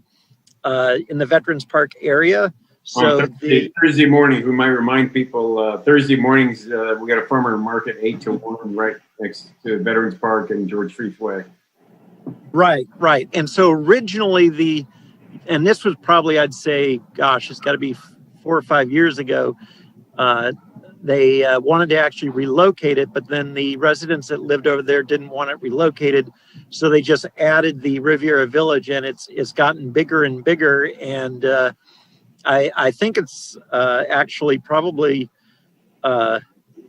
in the Veterans Park area. So Thursday morning, we might remind people, Thursday mornings, we got a farmer market 8 to 1 right next to Veterans Park and George Freeth Way. Right. And so originally and this was probably, I'd say, gosh, it's got to be 4 or 5 years ago. They wanted to actually relocate it, but then the residents that lived over there didn't want it relocated. So they just added the Riviera Village, and it's gotten bigger and bigger. And I think it's actually probably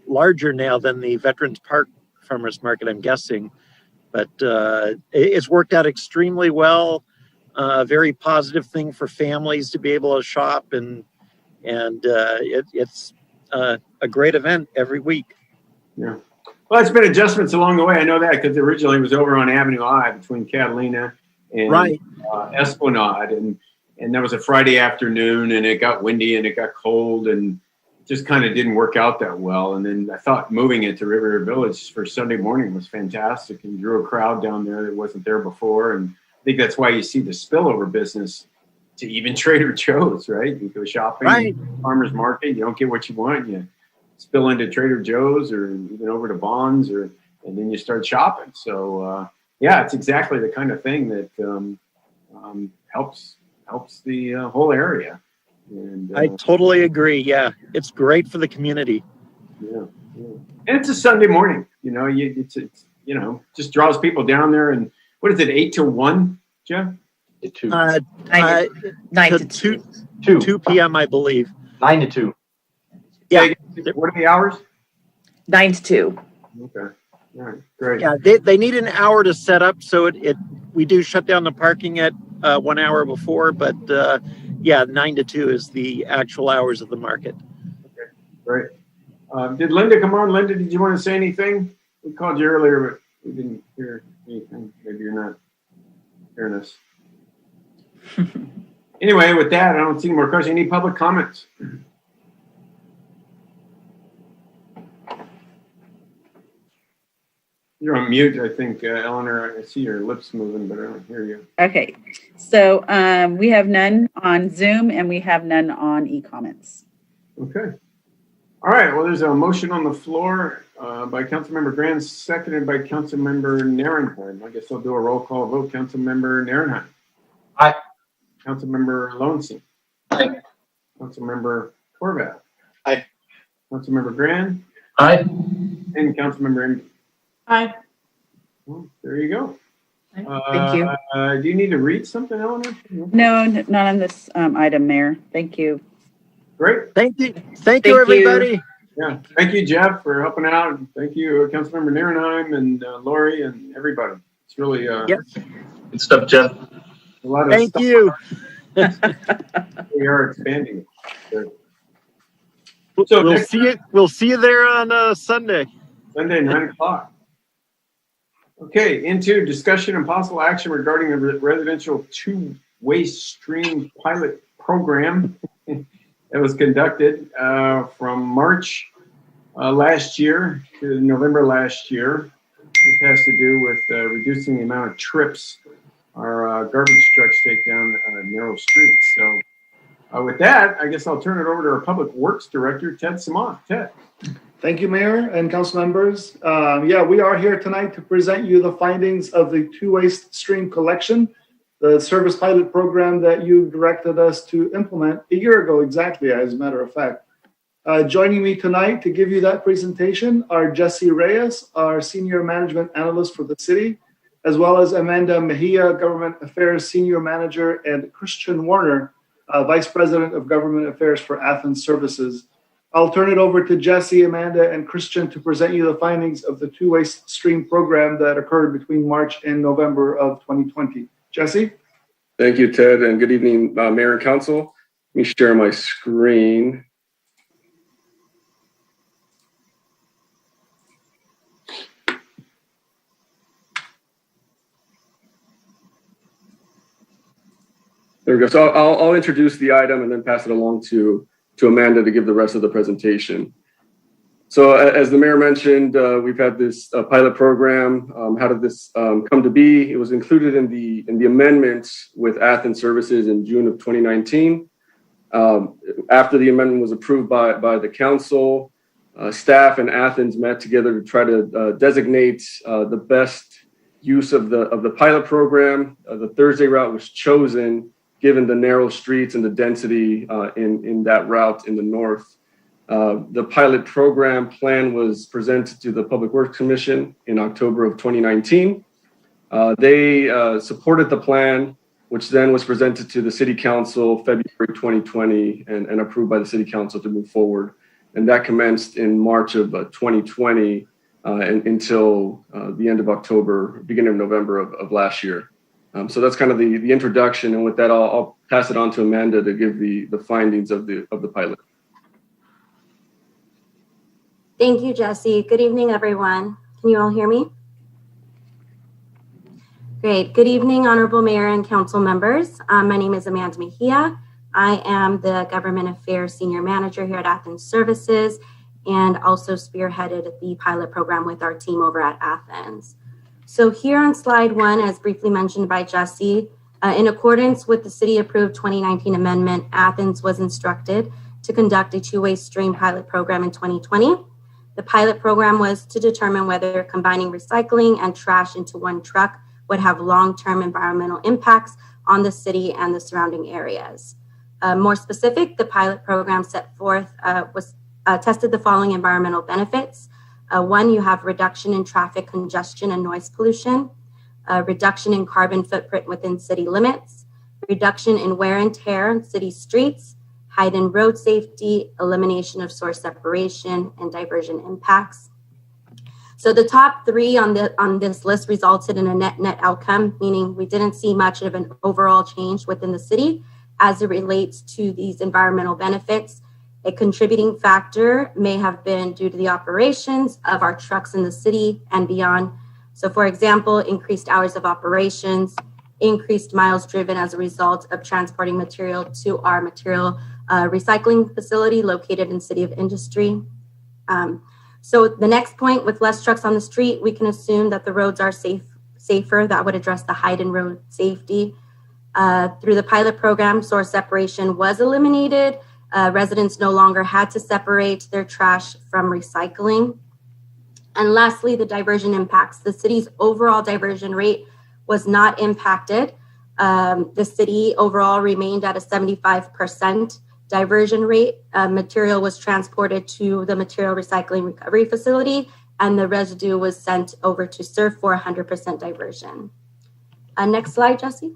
larger now than the Veterans Park Farmers Market, I'm guessing. But it's worked out extremely well. Very positive thing for families to be able to shop, and it's a great event every week. Yeah. Well, it's been adjustments along the way. I know that because originally it was over on Avenue I between Catalina and Esplanade, and that was a Friday afternoon, and it got windy and it got cold and just kind of didn't work out that well. And then I thought moving it to Riviera Village for Sunday morning was fantastic and drew a crowd down there that wasn't there before. And I think that's why you see the spillover business to even Trader Joe's, right? You go shopping, farmers market, you don't get what you want, you spill into Trader Joe's or even over to Vons, and then you start shopping. So it's exactly the kind of thing that helps the whole area. And I totally agree. Yeah, it's great for the community. Yeah. And it's a Sunday morning. It's just draws people down there. And what is it, 8 to 1, Jeff? 2. 9 to 2 p.m. I believe. 9 to 2. Yeah. What are the hours? 9 to 2. Okay. All right. Great. Yeah, they need an hour to set up, so we do shut down the parking at 1 hour before, but 9 to 2 is the actual hours of the market. Okay. Great. Did Linda come on? Linda, did you want to say anything? We called you earlier, but we didn't hear anything. Maybe you're not hearing us. Anyway, with that, I don't see any more questions. Any public comments? You're on mute, I think, Eleanor. I see your lips moving, but I don't hear you. Okay, so we have none on Zoom and we have none on e-comments. Okay. All right, well, there's a motion on the floor by Councilmember Grand, seconded by Councilmember Narenheim. I guess I'll do a roll call vote. Councilmember Narenheim. Aye. Councilmember Lonesome. Aye. Councilmember Horvath. Aye. Councilmember Grand. Aye. And Councilmember Enke. Aye. Well, there you go. Thank you. Do you need to read something, Eleanor? No, not on this item, Mayor. Thank you. Great. Thank you. Thank you, everybody. Yeah. Thank you, Jeff, for helping out. Thank you, Councilmember Narenheim and Lori and everybody. It's really Good stuff, Jeff. a lot of Thank stuff. you. We are expanding. We'll see you there on Sunday. Sunday, 9 o'clock. Okay, into discussion and possible action regarding the residential two-waste stream pilot program that was conducted from March last year to November last year. This has to do with reducing the amount of trips our garbage trucks take down narrow streets. So with that, I guess I'll turn it over to our Public Works Director, Ted Samant. Ted. Thank you, Mayor and council members. Yeah, we are here tonight to present you the findings of the two-waste stream collection, the service pilot program that you directed us to implement a year ago exactly, as a matter of fact. Joining me tonight to give you that presentation are Jesse Reyes, our Senior Management Analyst for the city, as well as Amanda Mejia, Government Affairs Senior Manager, and Christian Warner, Vice President of Government Affairs for Athens Services. I'll turn it over to Jesse, Amanda, and Christian to present you the findings of the two-waste stream program that occurred between March and November of 2020. Jesse? Thank you, Ted, and good evening, Mayor and Council. Let me share my screen. There we go. So I'll introduce the item and then pass it along to Amanda to give the rest of the presentation. So as the mayor mentioned, we've had this pilot program. How did this come to be? It was included in the amendments with Athens Services in June of 2019. After the amendment was approved by the council, staff and Athens met together to try to designate the best use of the pilot program. The Thursday route was chosen given the narrow streets and the density in that route in the north. The pilot program plan was presented to the Public Works Commission in October of 2019. They supported the plan, which then was presented to the City Council February 2020 and approved by the City Council to move forward. And that commenced in March of 2020 and until the end of October, beginning of November of last year. So that's kind of the introduction, and with that, I'll pass it on to Amanda to give the findings of the pilot. Thank you, Jesse. Good evening, everyone. Can you all hear me? Great. Good evening, Honorable Mayor and Council members. My name is Amanda Mejia. I am the Government Affairs Senior Manager here at Athens Services and also spearheaded the pilot program with our team over at Athens. So here on slide 1, as briefly mentioned by Jesse, in accordance with the city-approved 2019 amendment, Athens was instructed to conduct a two-way stream pilot program in 2020. The pilot program was to determine whether combining recycling and trash into one truck would have long-term environmental impacts on the city and the surrounding areas. More specific, the pilot program set forth tested the following environmental benefits. One, you have reduction in traffic congestion and noise pollution, reduction in carbon footprint within city limits, reduction in wear and tear on city streets, heightened road safety, elimination of source separation, and diversion impacts. So the top 3 on this list resulted in a net outcome, meaning we didn't see much of an overall change within the city as it relates to these environmental benefits. A contributing factor may have been due to the operations of our trucks in the city and beyond. So for example, increased hours of operations, increased miles driven as a result of transporting material to our material recycling facility located in City of Industry. So the next point, with less trucks on the street, we can assume that the roads are safer. That would address the heightened road safety. Through the pilot program, source separation was eliminated. Residents no longer had to separate their trash from recycling. And lastly, the diversion impacts. The city's overall diversion rate was not impacted. The city overall remained at a 75% diversion rate. Material was transported to the material recycling recovery facility, and the residue was sent over to SURF for 100% diversion. Next slide, Jesse.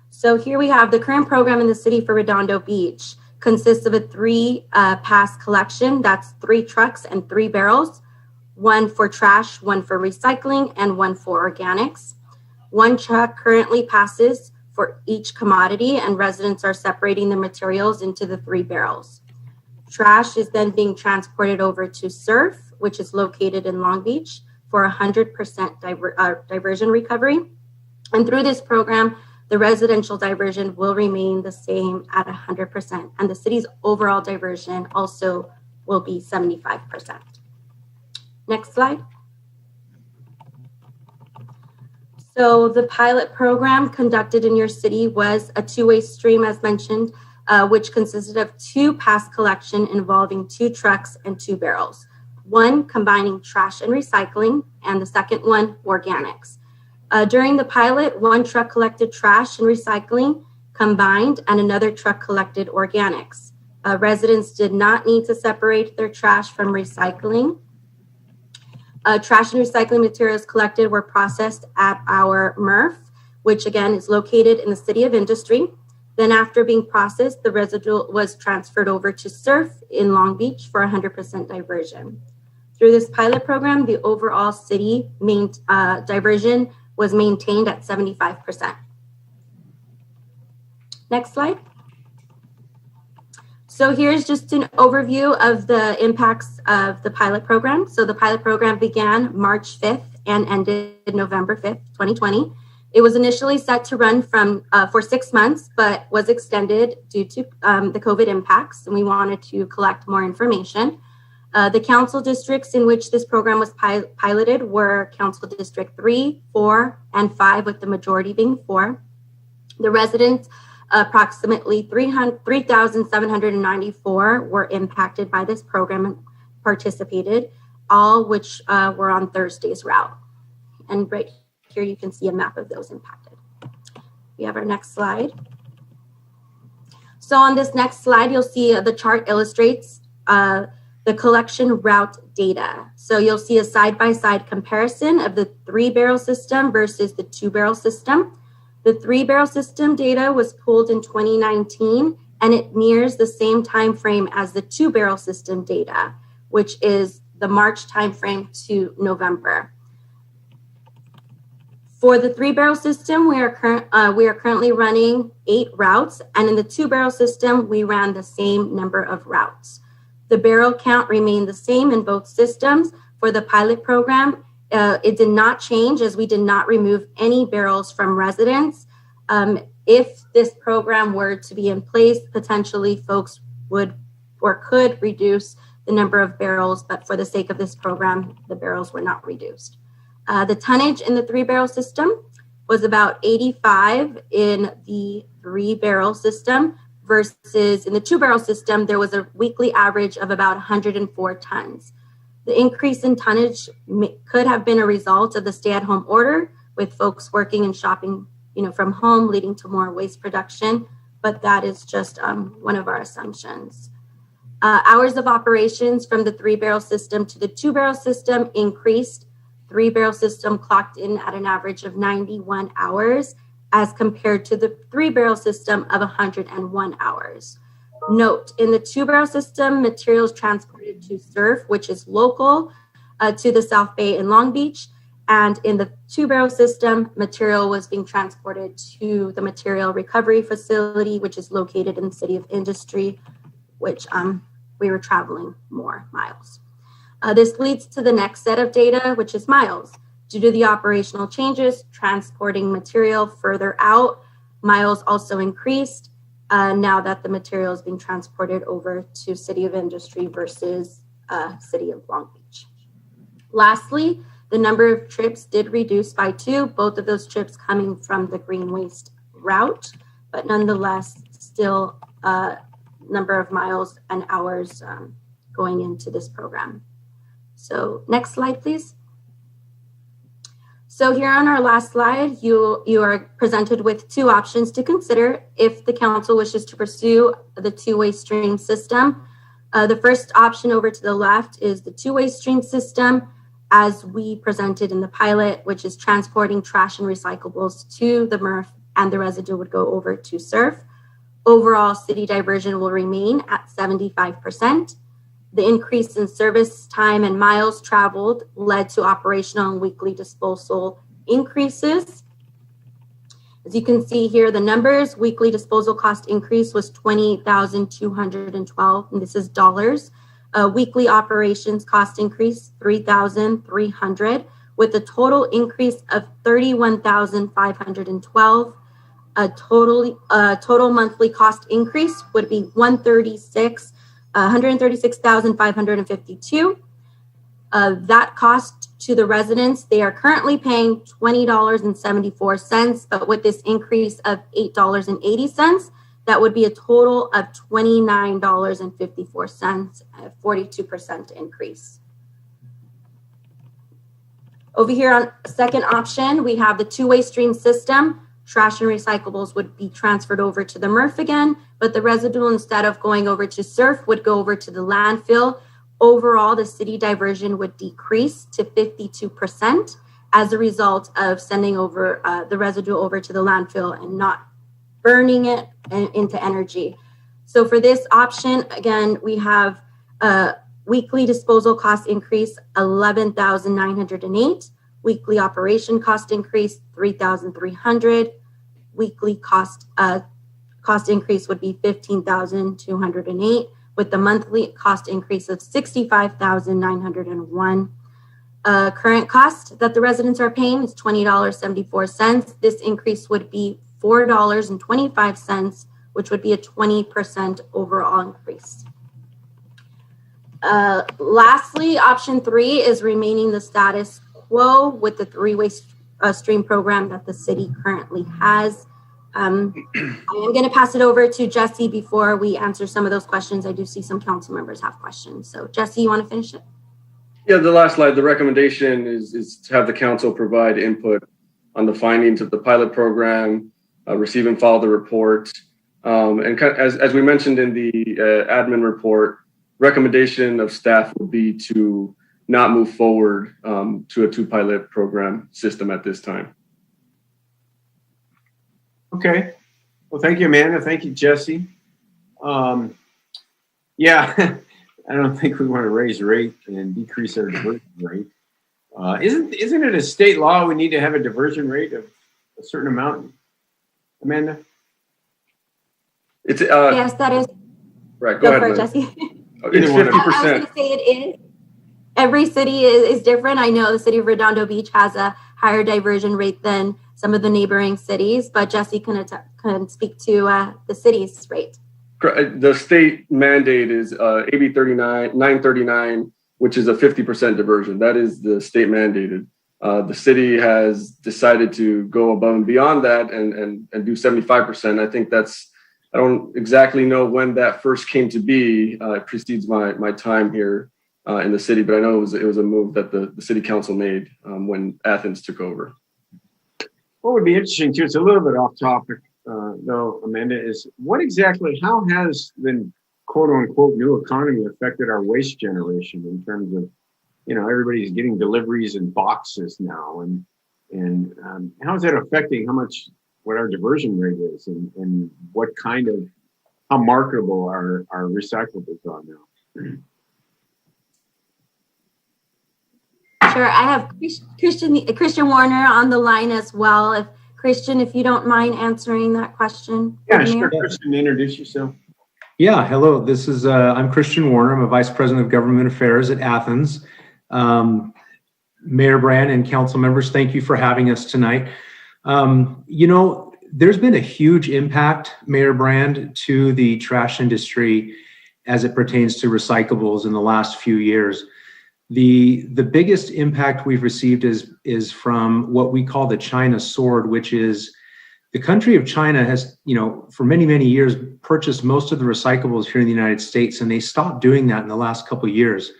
So here we have the current program in the city for Redondo Beach consists of a 3-pass collection. That's 3 trucks and 3 barrels, 1 for trash, 1 for recycling, and 1 for organics. 1 truck currently passes for each commodity, and residents are separating the materials into the 3 barrels. Trash is then being transported over to SURF, which is located in Long Beach, for 100% diversion recovery. And through this program, the residential diversion will remain the same at 100%, and the city's overall diversion also will be 75%. Next slide. So the pilot program conducted in your city was a two-way stream, as mentioned, which consisted of 2 pass collection involving 2 trucks and 2 barrels. One combining trash and recycling, and the second one organics. During the pilot, 1 truck collected trash and recycling combined, and another truck collected organics. Residents did not need to separate their trash from recycling. Trash and recycling materials collected were processed at our MRF, which again is located in the City of Industry. Then after being processed, the residue was transferred over to SURF in Long Beach for 100% diversion. Through this pilot program, the overall city diversion was maintained at 75%. Next slide. So here's just an overview of the impacts of the pilot program. So the pilot program began March 5th and ended November 5th, 2020. It was initially set to run for 6 months, but was extended due to the COVID impacts, and we wanted to collect more information. The council districts in which this program was piloted were Council District 3, 4, and 5, with the majority being 4. The residents, approximately 3,794 were impacted by this program and participated, all which were on Thursday's route. And right here you can see a map of those impacted. We have our next slide. So on this next slide, you'll see the chart illustrates the collection route data. So you'll see a side-by-side comparison of the 3-barrel system versus the 2-barrel system. The 3-barrel system data was pulled in 2019, and it nears the same time frame as the 2-barrel system data, which is the March timeframe to November. For the 3-barrel system, we are currently running 8 routes, and in the 2-barrel system, we ran the same number of routes. The barrel count remained the same in both systems. For the pilot program, it did not change, as we did not remove any barrels from residents. If this program were to be in place, potentially folks would or could reduce the number of barrels, but for the sake of this program, the barrels were not reduced. The tonnage in the 3-barrel system was about 85 in the 3-barrel system, versus in the 2-barrel system, there was a weekly average of about 104 tons. The increase in tonnage could have been a result of the stay-at-home order, with folks working and shopping, from home, leading to more waste production. But that is just one of our assumptions. Hours of operations from the 3-barrel system to the 2-barrel system increased. 3-barrel system clocked in at an average of 91 hours, as compared to the 3-barrel system of 101 hours. Note, in the 2-barrel system, materials transported to SURF, which is local to the South Bay in Long Beach, and in the 2-barrel system, material was being transported to the material recovery facility, which is located in the City of Industry, which we were traveling more miles. This leads to the next set of data, which is miles. Due to the operational changes, transporting material further out, miles also increased now that the material is being transported over to City of Industry versus City of Long Beach. Lastly, the number of trips did reduce by 2, both of those trips coming from the green waste route, but nonetheless, still number of miles and hours going into this program. So next slide, please. So here on our last slide, you are presented with 2 options to consider if the council wishes to pursue the 2-way stream system. The first option over to the left is the 2-way stream system, as we presented in the pilot, which is transporting trash and recyclables to the MRF, and the residue would go over to SURF. Overall, city diversion will remain at 75%. The increase in service time and miles traveled led to operational and weekly disposal increases. As you can see here, the numbers, weekly disposal cost increase was $28,212, and this is dollars. Weekly operations cost increase, $3,300, with a total increase of $31,512. Total monthly cost increase would be $136,552. That cost to the residents, they are currently paying $20.74, but with this increase of $8.80, that would be a total of $29.54, a 42% increase. Over here on second option, we have the two-way stream system. Trash and recyclables would be transferred over to the MRF again, but the residue, instead of going over to SURF, would go over to the landfill. Overall, the city diversion would decrease to 52% as a result of sending over the residue over to the landfill and not burning it into energy. So for this option, again, we have a weekly disposal cost increase, $11,908. Weekly operation cost increase, $3,300. Weekly cost increase would be $15,208, with the monthly cost increase of $65,901. Current cost that the residents are paying is $20.74. This increase would be $4.25, which would be a 20% overall increase. Lastly, option 3 is remaining the status quo with the three-way stream program that the city currently has. I am going to pass it over to Jesse before we answer some of those questions. I do see some council members have questions. So Jesse, you want to finish it? Yeah, the last slide, the recommendation is to have the council provide input on the findings of the pilot program, receive and file the report. And as we mentioned in the admin report, recommendation of staff would be to not move forward to a 2 pilot program system at this time. Okay. Well, thank you, Amanda. Thank you, Jesse. Yeah, I don't think we want to raise rate and decrease our diversion rate. Isn't it a state law we need to have a diversion rate of a certain amount, Amanda? It's yes, that is. Right. Go ahead, Jesse. It's 50%. I was going to say it is. Every city is different. I know the city of Redondo Beach has a higher diversion rate than some of the neighboring cities, but Jesse can speak to the city's rate. The state mandate is AB 939, which is a 50% diversion. That is the state mandated. The city has decided to go above and beyond that and do 75%. I think I don't exactly know when that first came to be. It precedes my time here in the city, but I know it was a move that the city council made when Athens took over. What would be interesting too, it's a little bit off topic though, Amanda, is how has the quote unquote new economy affected our waste generation in terms of, everybody's getting deliveries in boxes now, and how is that affecting what our diversion rate is and how marketable our recyclables are now? Sure, I have Christian Warner on the line as well. If you don't mind answering that question. Yeah, sure. Christian, introduce yourself. Yeah, hello. This is I'm Christian Warner. I'm a Vice President of Government Affairs at Athens. Mayor Brand and council members, thank you for having us tonight. There's been a huge impact, Mayor Brand, to the trash industry as it pertains to recyclables in the last few years. The biggest impact we've received is from what we call the China sword, which is the country of China has, for many, many years purchased most of the recyclables here in the United States, and they stopped doing that in the last couple of years.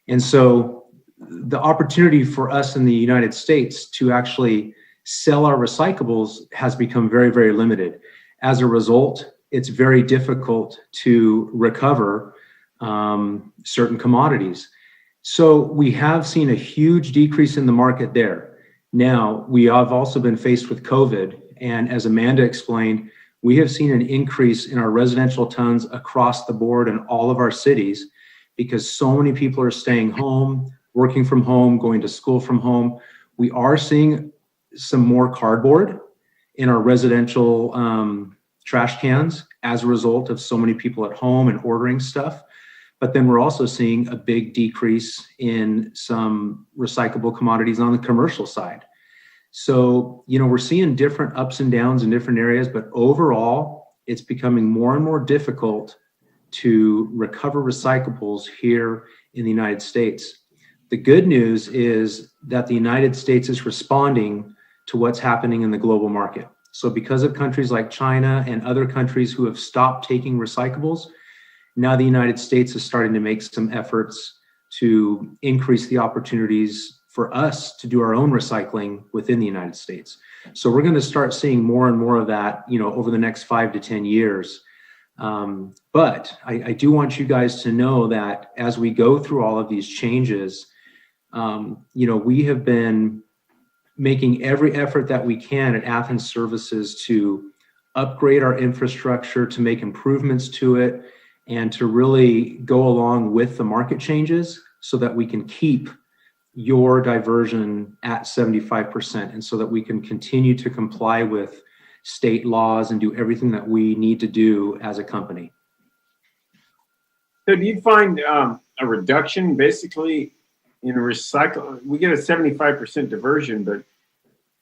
And so the opportunity for us in the United States to actually sell our recyclables has become very, very limited. As a result, it's very difficult to recover certain commodities. So we have seen a huge decrease in the market there. Now, we have also been faced with COVID. And as Amanda explained, we have seen an increase in our residential tons across the board in all of our cities because so many people are staying home, working from home, going to school from home. We are seeing some more cardboard in our residential trash cans as a result of so many people at home and ordering stuff. But then we're also seeing a big decrease in some recyclable commodities on the commercial side. So, we're seeing different ups and downs in different areas, but overall, it's becoming more and more difficult to recover recyclables here in the United States. The good news is that the United States is responding to what's happening in the global market. So because of countries like China and other countries who have stopped taking recyclables, now the United States is starting to make some efforts to increase the opportunities for us to do our own recycling within the United States. So we're going to start seeing more and more of that, over the next 5 to 10 years. But I do want you guys to know that as we go through all of these changes, we have been making every effort that we can at Athens Services to upgrade our infrastructure, to make improvements to it, and to really go along with the market changes so that we can keep your diversion at 75%, and so that we can continue to comply with state laws and do everything that we need to do as a company. So do you find a reduction basically in recycle? We get a 75% diversion, but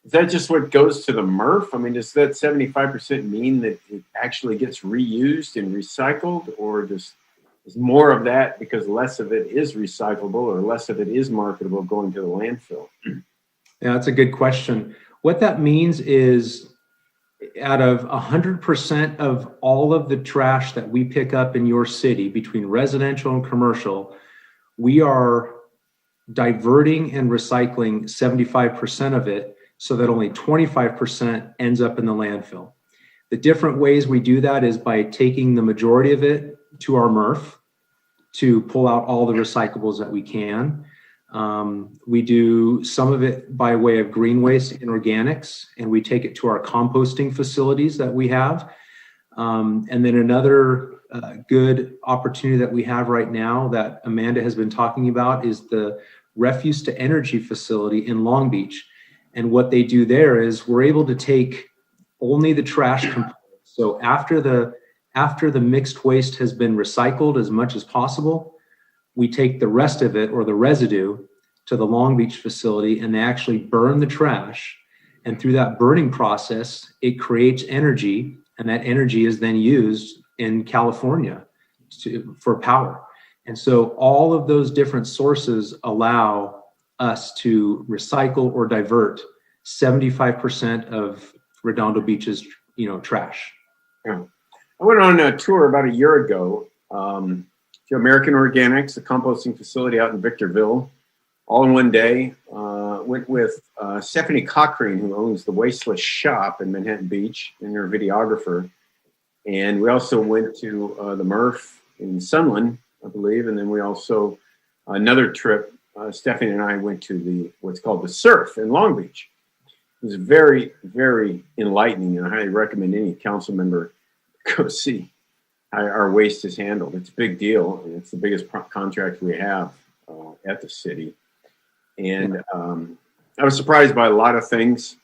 is that just what goes to the MRF? I mean, does that 75% mean that it actually gets reused and recycled, or is more of that, because less of it is recyclable or less of it is marketable, going to the landfill? Yeah, that's a good question. What that means is, out of 100% of all of the trash that we pick up in your city, between residential and commercial, we are diverting and recycling 75% of it, so that only 25% ends up in the landfill. The different ways we do that is by taking the majority of it to our MRF to pull out all the recyclables that we can. We do some of it by way of green waste and organics, and we take it to our composting facilities that we have. And then another good opportunity that we have right now that Amanda has been talking about is the refuse to energy facility in Long Beach. And what they do there is we're able to take only the trash components. So after the mixed waste has been recycled as much as possible, we take the rest of it, or the residue, to the Long Beach facility, and they actually burn the trash. And through that burning process, it creates energy, and that energy is then used in California for power. And so all of those different sources allow us to recycle or divert 75% of Redondo Beach's, trash. Yeah. I went on a tour about a year ago to American Organics, a composting facility out in Victorville, all in one day. Went with Stephanie Cochrane, who owns the Wasteless Shop in Manhattan Beach, and her videographer. And we also went to the MRF in Sunland, I believe. And then we also, another trip, Stephanie and I went to what's called the Surf in Long Beach. It was very, very enlightening, and I highly recommend any council member go see how our waste is handled. It's a big deal, and it's the biggest contract we have at the city. And I was surprised by a lot of things,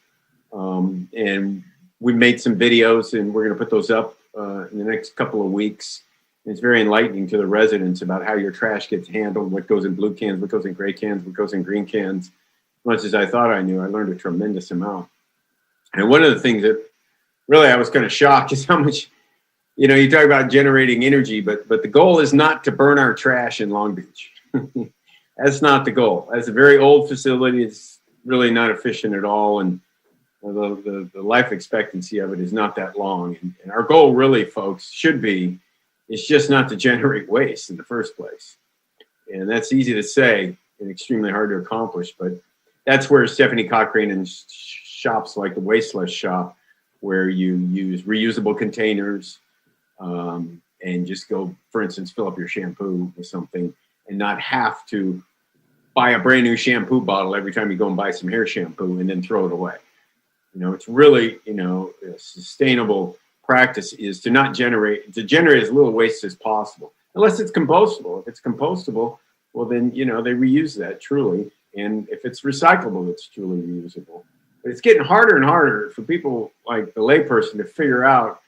and we made some videos, and we're going to put those up in the next couple of weeks. It's very enlightening to the residents about how your trash gets handled, what goes in blue cans, what goes in gray cans, what goes in green cans. As much as I thought I knew, I learned a tremendous amount. And one of the things that really I was kind of shocked is how much, you talk about generating energy, but the goal is not to burn our trash in Long Beach. That's not the goal. That's a very old facility. It's really not efficient at all. And the life expectancy of it is not that long. And our goal really, folks, should be, it's just not to generate waste in the first place. And that's easy to say and extremely hard to accomplish. But that's where Stephanie Cochrane and shops like the Wasteless Shop, where you use reusable containers and just go, for instance, fill up your shampoo with something and not have to buy a brand new shampoo bottle every time you go and buy some hair shampoo and then throw it away. It's really, a sustainable practice is to generate as little waste as possible, unless it's compostable. If it's compostable, well, then, they reuse that truly. And if it's recyclable, it's truly reusable. But it's getting harder and harder for people like the layperson to figure out,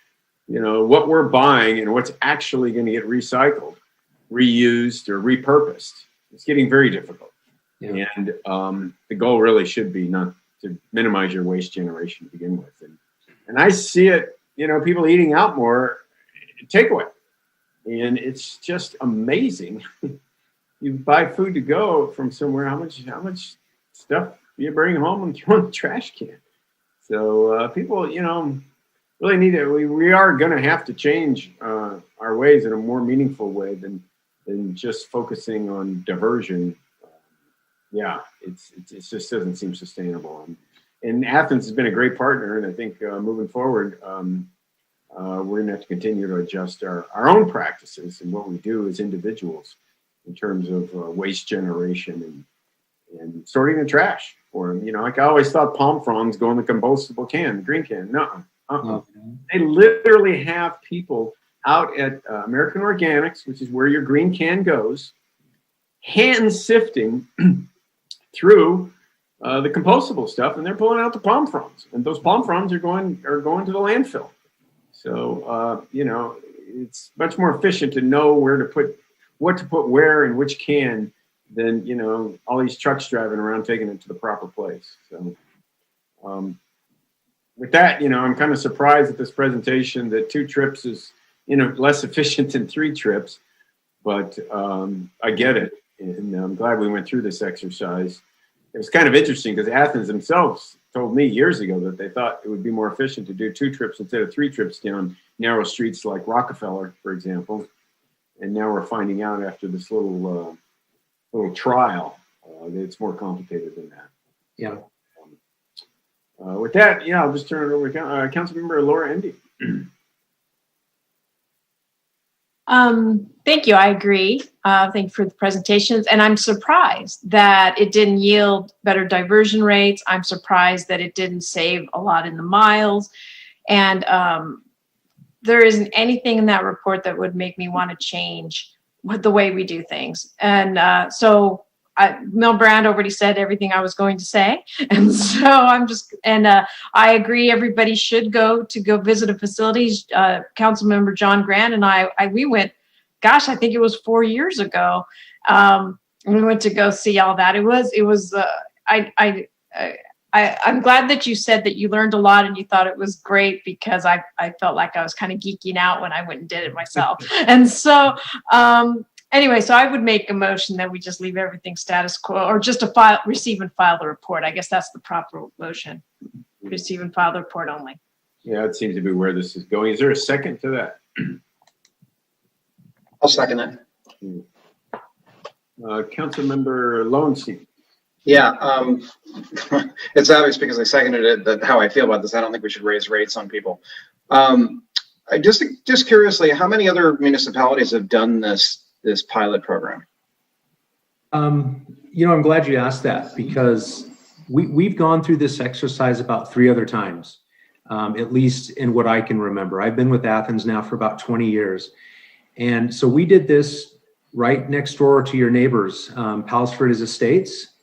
what we're buying and what's actually going to get recycled, reused, or repurposed. It's getting very difficult. Yeah. And the goal really should be not to minimize your waste generation to begin with. And I see it, people eating out more, takeaway. And it's just amazing you buy food to go from somewhere, how much stuff you bring home and throw in the trash can? So people, really need to. We are going to have to change our ways in a more meaningful way than just focusing on diversion. Yeah, it just doesn't seem sustainable. And Athens has been a great partner, and I think moving forward, we're going to have to continue to adjust our own practices and what we do as individuals in terms of waste generation and sorting the trash. Or, like I always thought palm fronds go in the compostable can, the green can. No. They literally have people out at American Organics, which is where your green can goes, hand sifting through the compostable stuff, and they're pulling out the palm fronds, and those palm fronds are going to the landfill. So it's much more efficient to know what to put where in which can than all these trucks driving around taking it to the proper place. So with that, I'm kind of surprised at this presentation that 2 trips is less efficient than 3 trips, but I get it, and I'm glad we went through this exercise. It was kind of interesting because Athens themselves told me years ago that they thought it would be more efficient to do 2 trips instead of 3 trips down narrow streets like Rockefeller, for example. And now we're finding out after this little trial that it's more complicated than that. Yeah. With that, I'll just turn it over to Councilmember Laura Endy. Thank you. I agree. Thank you for the presentations. And I'm surprised that it didn't yield better diversion rates. I'm surprised that it didn't save a lot in the miles. And there isn't anything in that report that would make me want to change the way we do things. And Mel Brand already said everything I was going to say. And so I agree everybody should go visit a facility. Councilmember John Grant and we went, gosh, I think it was 4 years ago. We went to go see all that. I'm glad that you said that you learned a lot and you thought it was great, because I felt like I was kind of geeking out when I went and did it myself. And so, anyway, so I would make a motion that we just leave everything status quo, or just receive and file the report. I guess that's the proper motion. Receive and file the report only. Yeah, it seems to be where this is going. Is there a second to that? I'll second it. Councilmember Lowenstein. Yeah, it's obvious because I seconded it that how I feel about this. I don't think we should raise rates on people. I just curiously, how many other municipalities have done this pilot program? I'm glad you asked that, because we've gone through this exercise about 3 other times, at least in what I can remember. I've been with Athens now for about 20 years. And so we did this right next door to your neighbors, Palos Verdes Estates.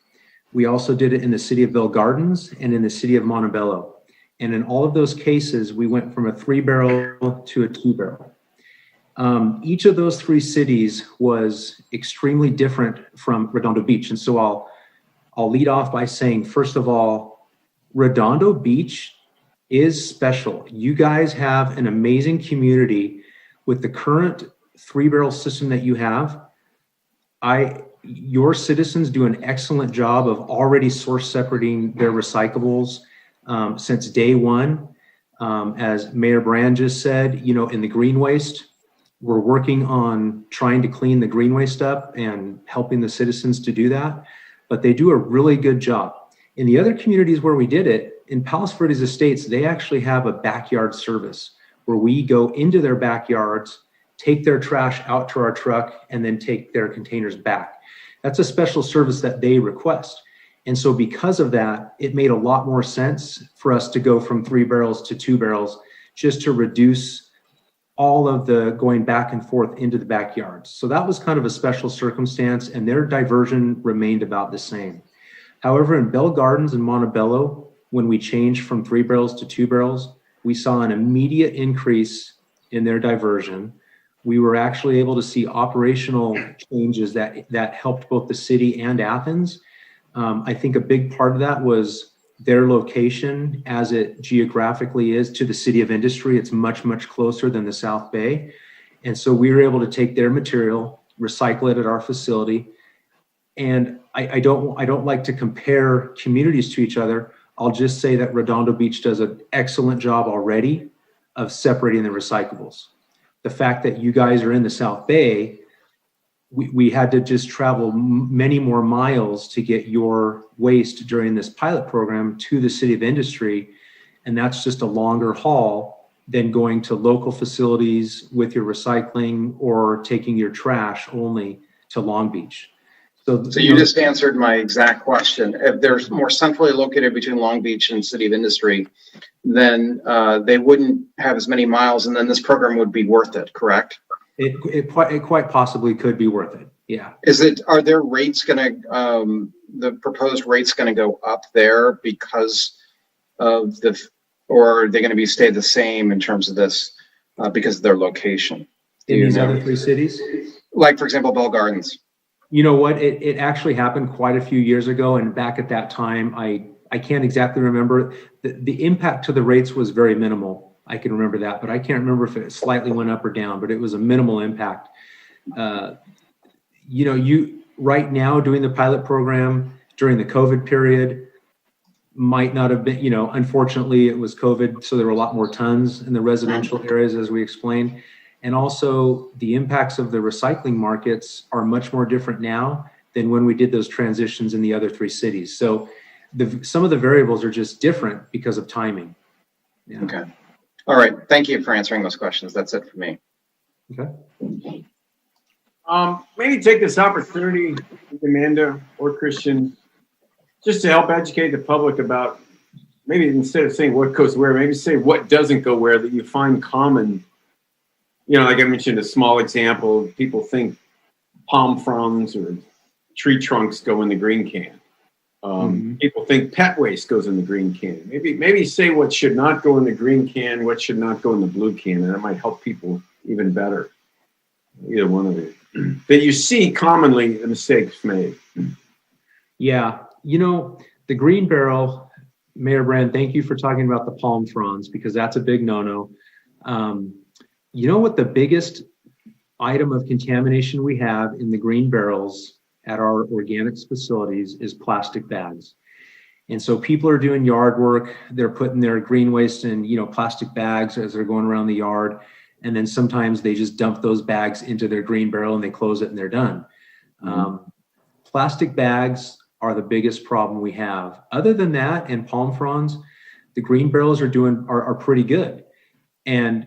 We also did it in the city of Bell Gardens and in the city of Montebello. And in all of those cases, we went from a 3-barrel to a 2-barrel. Each of those 3 cities was extremely different from Redondo Beach. And so I'll lead off by saying, first of all, Redondo Beach is special. You guys have an amazing community with the current 3-barrel system that you have. Your citizens do an excellent job of already source separating their recyclables since day one. As Mayor Brand just said, in the green waste, we're working on trying to clean the green waste up and helping the citizens to do that, but they do a really good job. In the other communities where we did it, in Palos Verdes Estates, they actually have a backyard service where we go into their backyards, take their trash out to our truck, and then take their containers back. That's a special service that they request. And so because of that, it made a lot more sense for us to go from 3 barrels to 2 barrels, just to reduce all of the going back and forth into the backyards. So that was kind of a special circumstance, and their diversion remained about the same. However, in Bell Gardens and Montebello, when we changed from 3 barrels to 2 barrels, we saw an immediate increase in their diversion. We were actually able to see operational changes that helped both the city and Athens. I think a big part of that was their location, as it geographically is to the city of industry. It's much, much closer than the South Bay. And so we were able to take their material, recycle it at our facility, And I don't like to compare communities to each other. I'll just say that Redondo Beach does an excellent job already of separating the recyclables. The fact that you guys are in the South Bay, we had to just travel many more miles to get your waste during this pilot program to the City of Industry. And that's just a longer haul than going to local facilities with your recycling or taking your trash only to Long Beach. So you just answered my exact question. If they're more centrally located between Long Beach and City of Industry, then they wouldn't have as many miles, and then this program would be worth it, correct? It quite possibly could be worth it. Yeah. Are their rates going to, the proposed rates going to go up there because of or are they going to stay the same in terms of this because of their location? In these other three cities? Like, for example, Bell Gardens. You know what? It actually happened quite a few years ago. And back at that time, I can't exactly remember. The impact to the rates was very minimal. I can remember that, but I can't remember if it slightly went up or down, but it was a minimal impact. You right now doing the pilot program during the COVID period might not have been, unfortunately it was COVID. So there were a lot more tons in the residential areas, as we explained. And also the impacts of the recycling markets are much more different now than when we did those transitions in the other three cities. So some of the variables are just different because of timing. Yeah. Okay. All right. Thank you for answering those questions. That's it for me. Okay. Maybe take this opportunity, Amanda or Christian, just to help educate the public about, maybe instead of saying what goes where, maybe say what doesn't go where, that you find common. Like I mentioned, a small example, people think palm fronds or tree trunks go in the green can. People think pet waste goes in the green can. Maybe say what should not go in the green can, what should not go in the blue can, and that might help people even better. Either one of it. That you see commonly the mistakes made. Yeah. The green barrel, Mayor Brand, thank you for talking about the palm fronds, because that's a big no-no. What the biggest item of contamination we have in the green barrels at our organics facilities is plastic bags. And so people are doing yard work, they're putting their green waste in, plastic bags as they're going around the yard. And then sometimes they just dump those bags into their green barrel and they close it and they're done. Plastic bags are the biggest problem we have. Other than that, and palm fronds, the green barrels are pretty good. And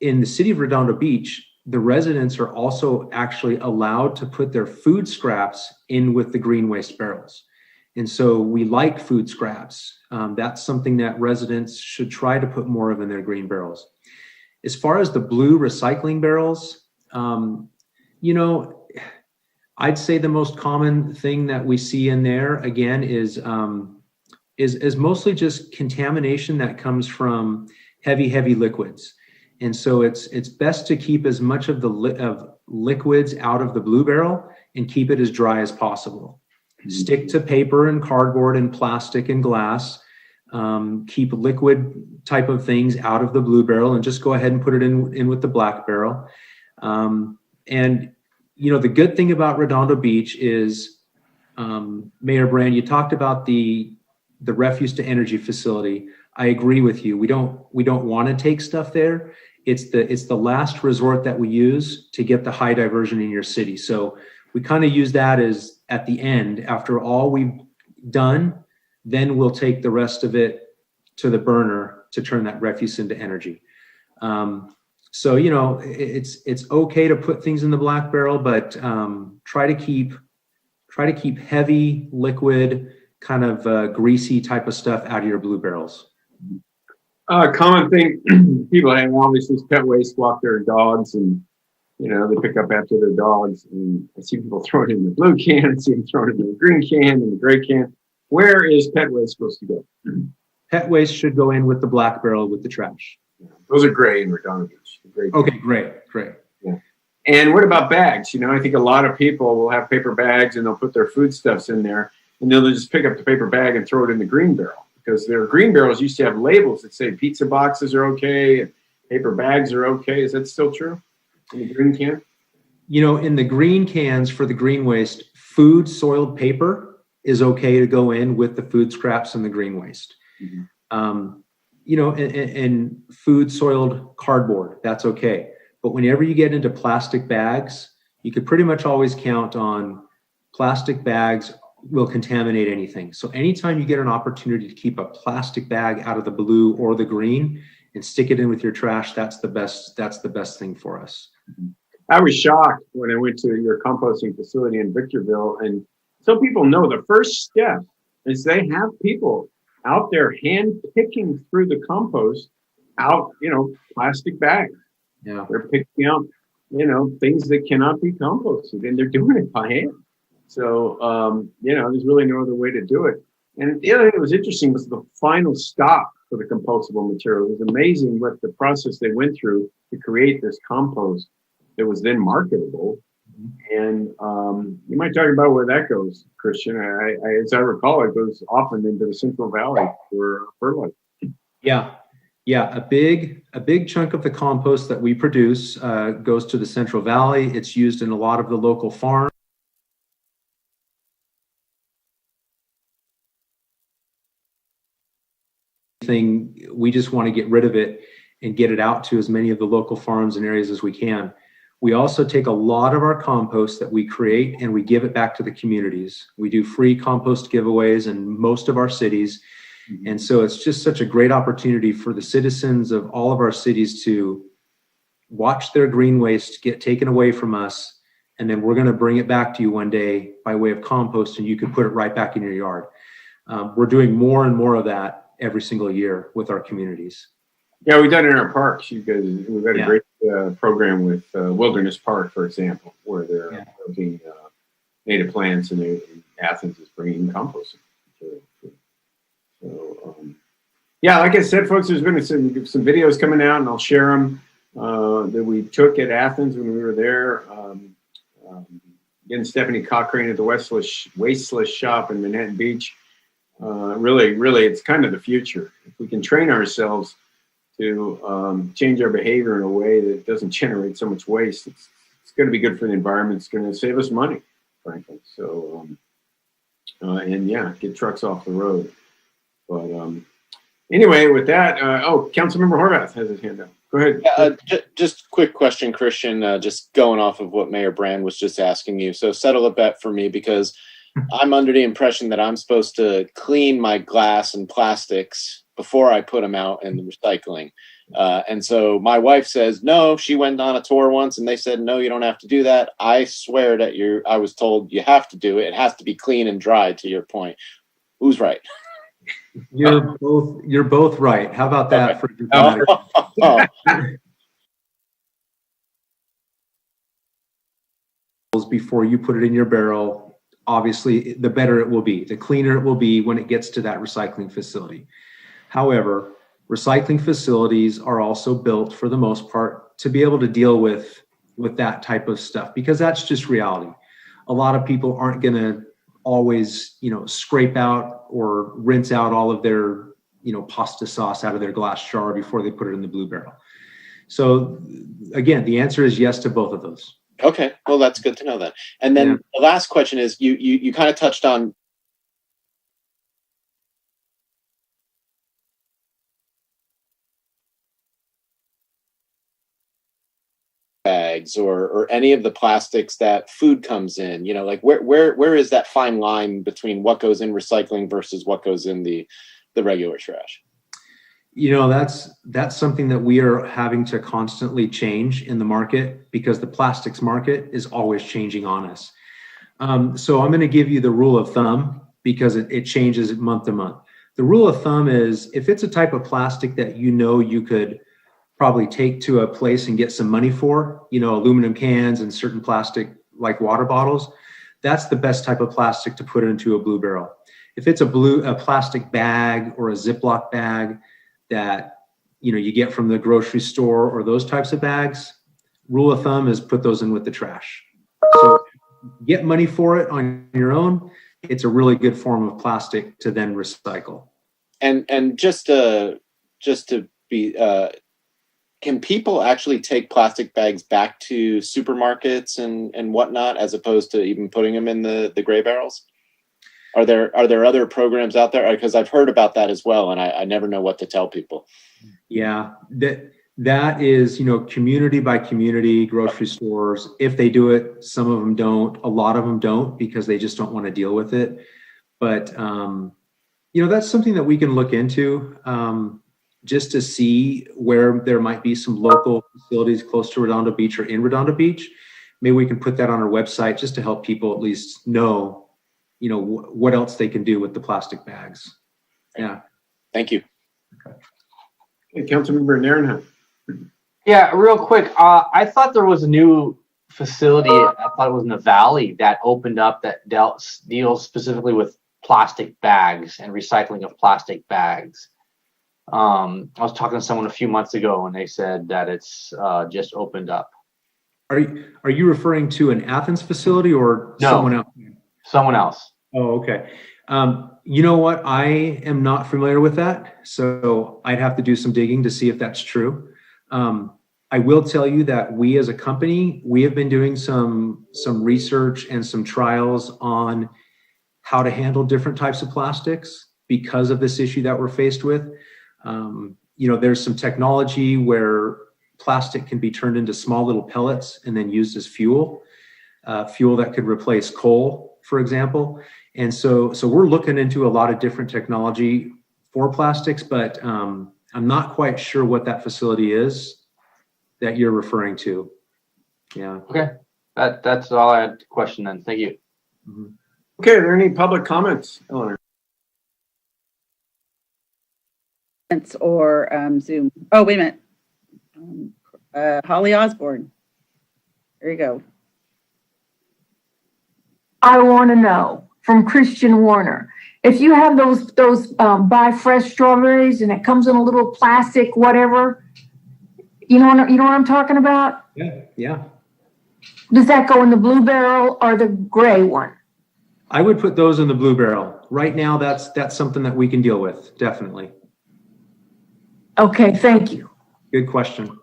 in the city of Redondo Beach, the residents are also actually allowed to put their food scraps in with the green waste barrels. And so we like food scraps. That's something that residents should try to put more of in their green barrels. As far as the blue recycling barrels, I'd say the most common thing that we see in there, again, is mostly just contamination that comes from heavy liquids. And so it's best to keep as much of the liquids out of the blue barrel and keep it as dry as possible. Stick to paper and cardboard and plastic and glass. Keep liquid type of things out of the blue barrel and just go ahead and put it in with the black barrel. And the good thing about Redondo Beach is, Mayor Brand, you talked about the refuse to energy facility. I agree with you. We don't want to take stuff there. It's the last resort that we use to get the high diversion in your city. So we kind of use that as at the end, after all we've done, then we'll take the rest of it to the burner to turn that refuse into energy. So, it's okay to put things in the black barrel, but try to keep heavy liquid, kind of greasy type of stuff out of your blue barrels. Common thing people have obviously is pet waste, walk their dogs, and they pick up after their dogs. And I see people throw it in the blue can, I see them throw it in the green can and the gray can. Where is pet waste supposed to go? Pet waste should go in with the black barrel with the trash. Those are gray in Redondo Beach. Okay, great. Yeah. And what about bags? I think a lot of people will have paper bags and they'll put their foodstuffs in there, and they'll just pick up the paper bag and throw it in the green barrel, because their green barrels used to have labels that say pizza boxes are okay and paper bags are okay. Is that still true in the green can? In the green cans for the green waste, food soiled paper is okay to go in with the food scraps and the green waste. And food soiled cardboard, that's okay. But whenever you get into plastic bags, you could pretty much always count on plastic bags will contaminate anything. So anytime you get an opportunity to keep a plastic bag out of the blue or the green and stick it in with your trash, that's the best thing for us. I was shocked when I went to your composting facility in Victorville, and so people know the first step is they have people out there hand picking through the compost out, plastic bags. Yeah. They're picking out, things that cannot be composted, and they're doing it by hand. So, there's really no other way to do it. And the other thing that was interesting was the final stop for the compostable material. It was amazing what the process they went through to create this compost that was then marketable. And you might talk about where that goes, Christian. As I recall, it goes often into the Central Valley for fertilizer. Yeah. A big chunk of the compost that we produce goes to the Central Valley. It's used in a lot of the local farms. We just want to get rid of it and get it out to as many of the local farms and areas as we can. We also take a lot of our compost that we create and we give it back to the communities. We do free compost giveaways in most of our cities. And so it's just such a great opportunity for the citizens of all of our cities to watch their green waste get taken away from us. And then we're going to bring it back to you one day by way of compost, and you can put it right back in your yard. We're doing more and more of that every single year with our communities. Yeah, we've done it in our parks. We've got a great program with Wilderness Park, for example, where they're looking native plants, and Athens is bringing composting. So, like I said, folks, there's been some videos coming out, and I'll share them that we took at Athens when we were there. Again, Stephanie Cochrane at the Wasteless Shop in Manhattan Beach. Really, it's kind of the future. If we can train ourselves to change our behavior in a way that doesn't generate so much waste, it's going to be good for the environment. It's going to save us money, frankly. So, get trucks off the road. But anyway, with that, Councilmember Horvath has his hand up. Go ahead. Just quick question, Christian, just going off of what Mayor Brand was just asking you. So settle a bet for me, because I'm under the impression that I'm supposed to clean my glass and plastics before I put them out in the recycling. And so my wife says, no, she went on a tour once and they said, no, you don't have to do that. I swear that I was told you have to do it. It has to be clean and dry, to your point. Who's right? You're both right. How about that? Before you put it in your barrel, obviously, the better it will be, the cleaner it will be when it gets to that recycling facility. However, recycling facilities are also built, for the most part, to be able to deal with that type of stuff, because that's just reality. A lot of people aren't going to always, scrape out or rinse out all of their, pasta sauce out of their glass jar before they put it in the blue barrel. So again, the answer is yes to both of those. Okay, well, that's good to know then. And then the last question is, you kind of touched on bags or any of the plastics that food comes in, like where is that fine line between what goes in recycling versus what goes in the regular trash? That's something that we are having to constantly change in the market, because the plastics market is always changing on us. So I'm going to give you the rule of thumb, because it changes month to month. The rule of thumb is, if it's a type of plastic that you could probably take to a place and get some money for, aluminum cans and certain plastic like water bottles, that's the best type of plastic to put into a blue barrel. If it's a plastic bag or a Ziploc bag that you get from the grocery store, or those types of bags, rule of thumb is put those in with the trash. So get money for it on your own. It's a really good form of plastic to then recycle. And just to be can people actually take plastic bags back to supermarkets and whatnot, as opposed to even putting them in the gray barrels? Are there other programs out there? Because I've heard about that as well, and I never know what to tell people. Yeah, that is, community by community, grocery stores. If they do it, some of them don't. A lot of them don't because they just don't want to deal with it. But, that's something that we can look into just to see where there might be some local facilities close to Redondo Beach or in Redondo Beach. Maybe we can put that on our website just to help people at least know, what else they can do with the plastic bags. Yeah. Thank you. Okay, Councilmember Narenheim. Yeah, real quick. I thought there was a new facility. I thought it was in the valley that opened up that deals specifically with plastic bags and recycling of plastic bags. I was talking to someone a few months ago and they said that it's just opened up. Are you referring to an Athens facility or No, someone else? Someone else. Oh, okay. You know what? I am not familiar with that, so I'd have to do some digging to see if that's true. I will tell you that we as a company, we have been doing some research and some trials on how to handle different types of plastics because of this issue that we're faced with. There's some technology where plastic can be turned into small little pellets and then used as fuel that could replace coal, for example. And so we're looking into a lot of different technology for plastics, but I'm not quite sure what that facility is that you're referring to. Yeah. Okay. That's all I had to question then. Thank you. Mm-hmm. Okay, are there any public comments, Eleanor? Or Zoom. Oh, wait a minute. Holly Osborne. There you go. I want to know from Christian Warner, if you have those buy fresh strawberries and it comes in a little plastic, whatever, you know what I'm talking about? Yeah. Does that go in the blue barrel or the gray one? I would put those in the blue barrel. Right now, that's something that we can deal with, definitely. Okay, thank you. Good question.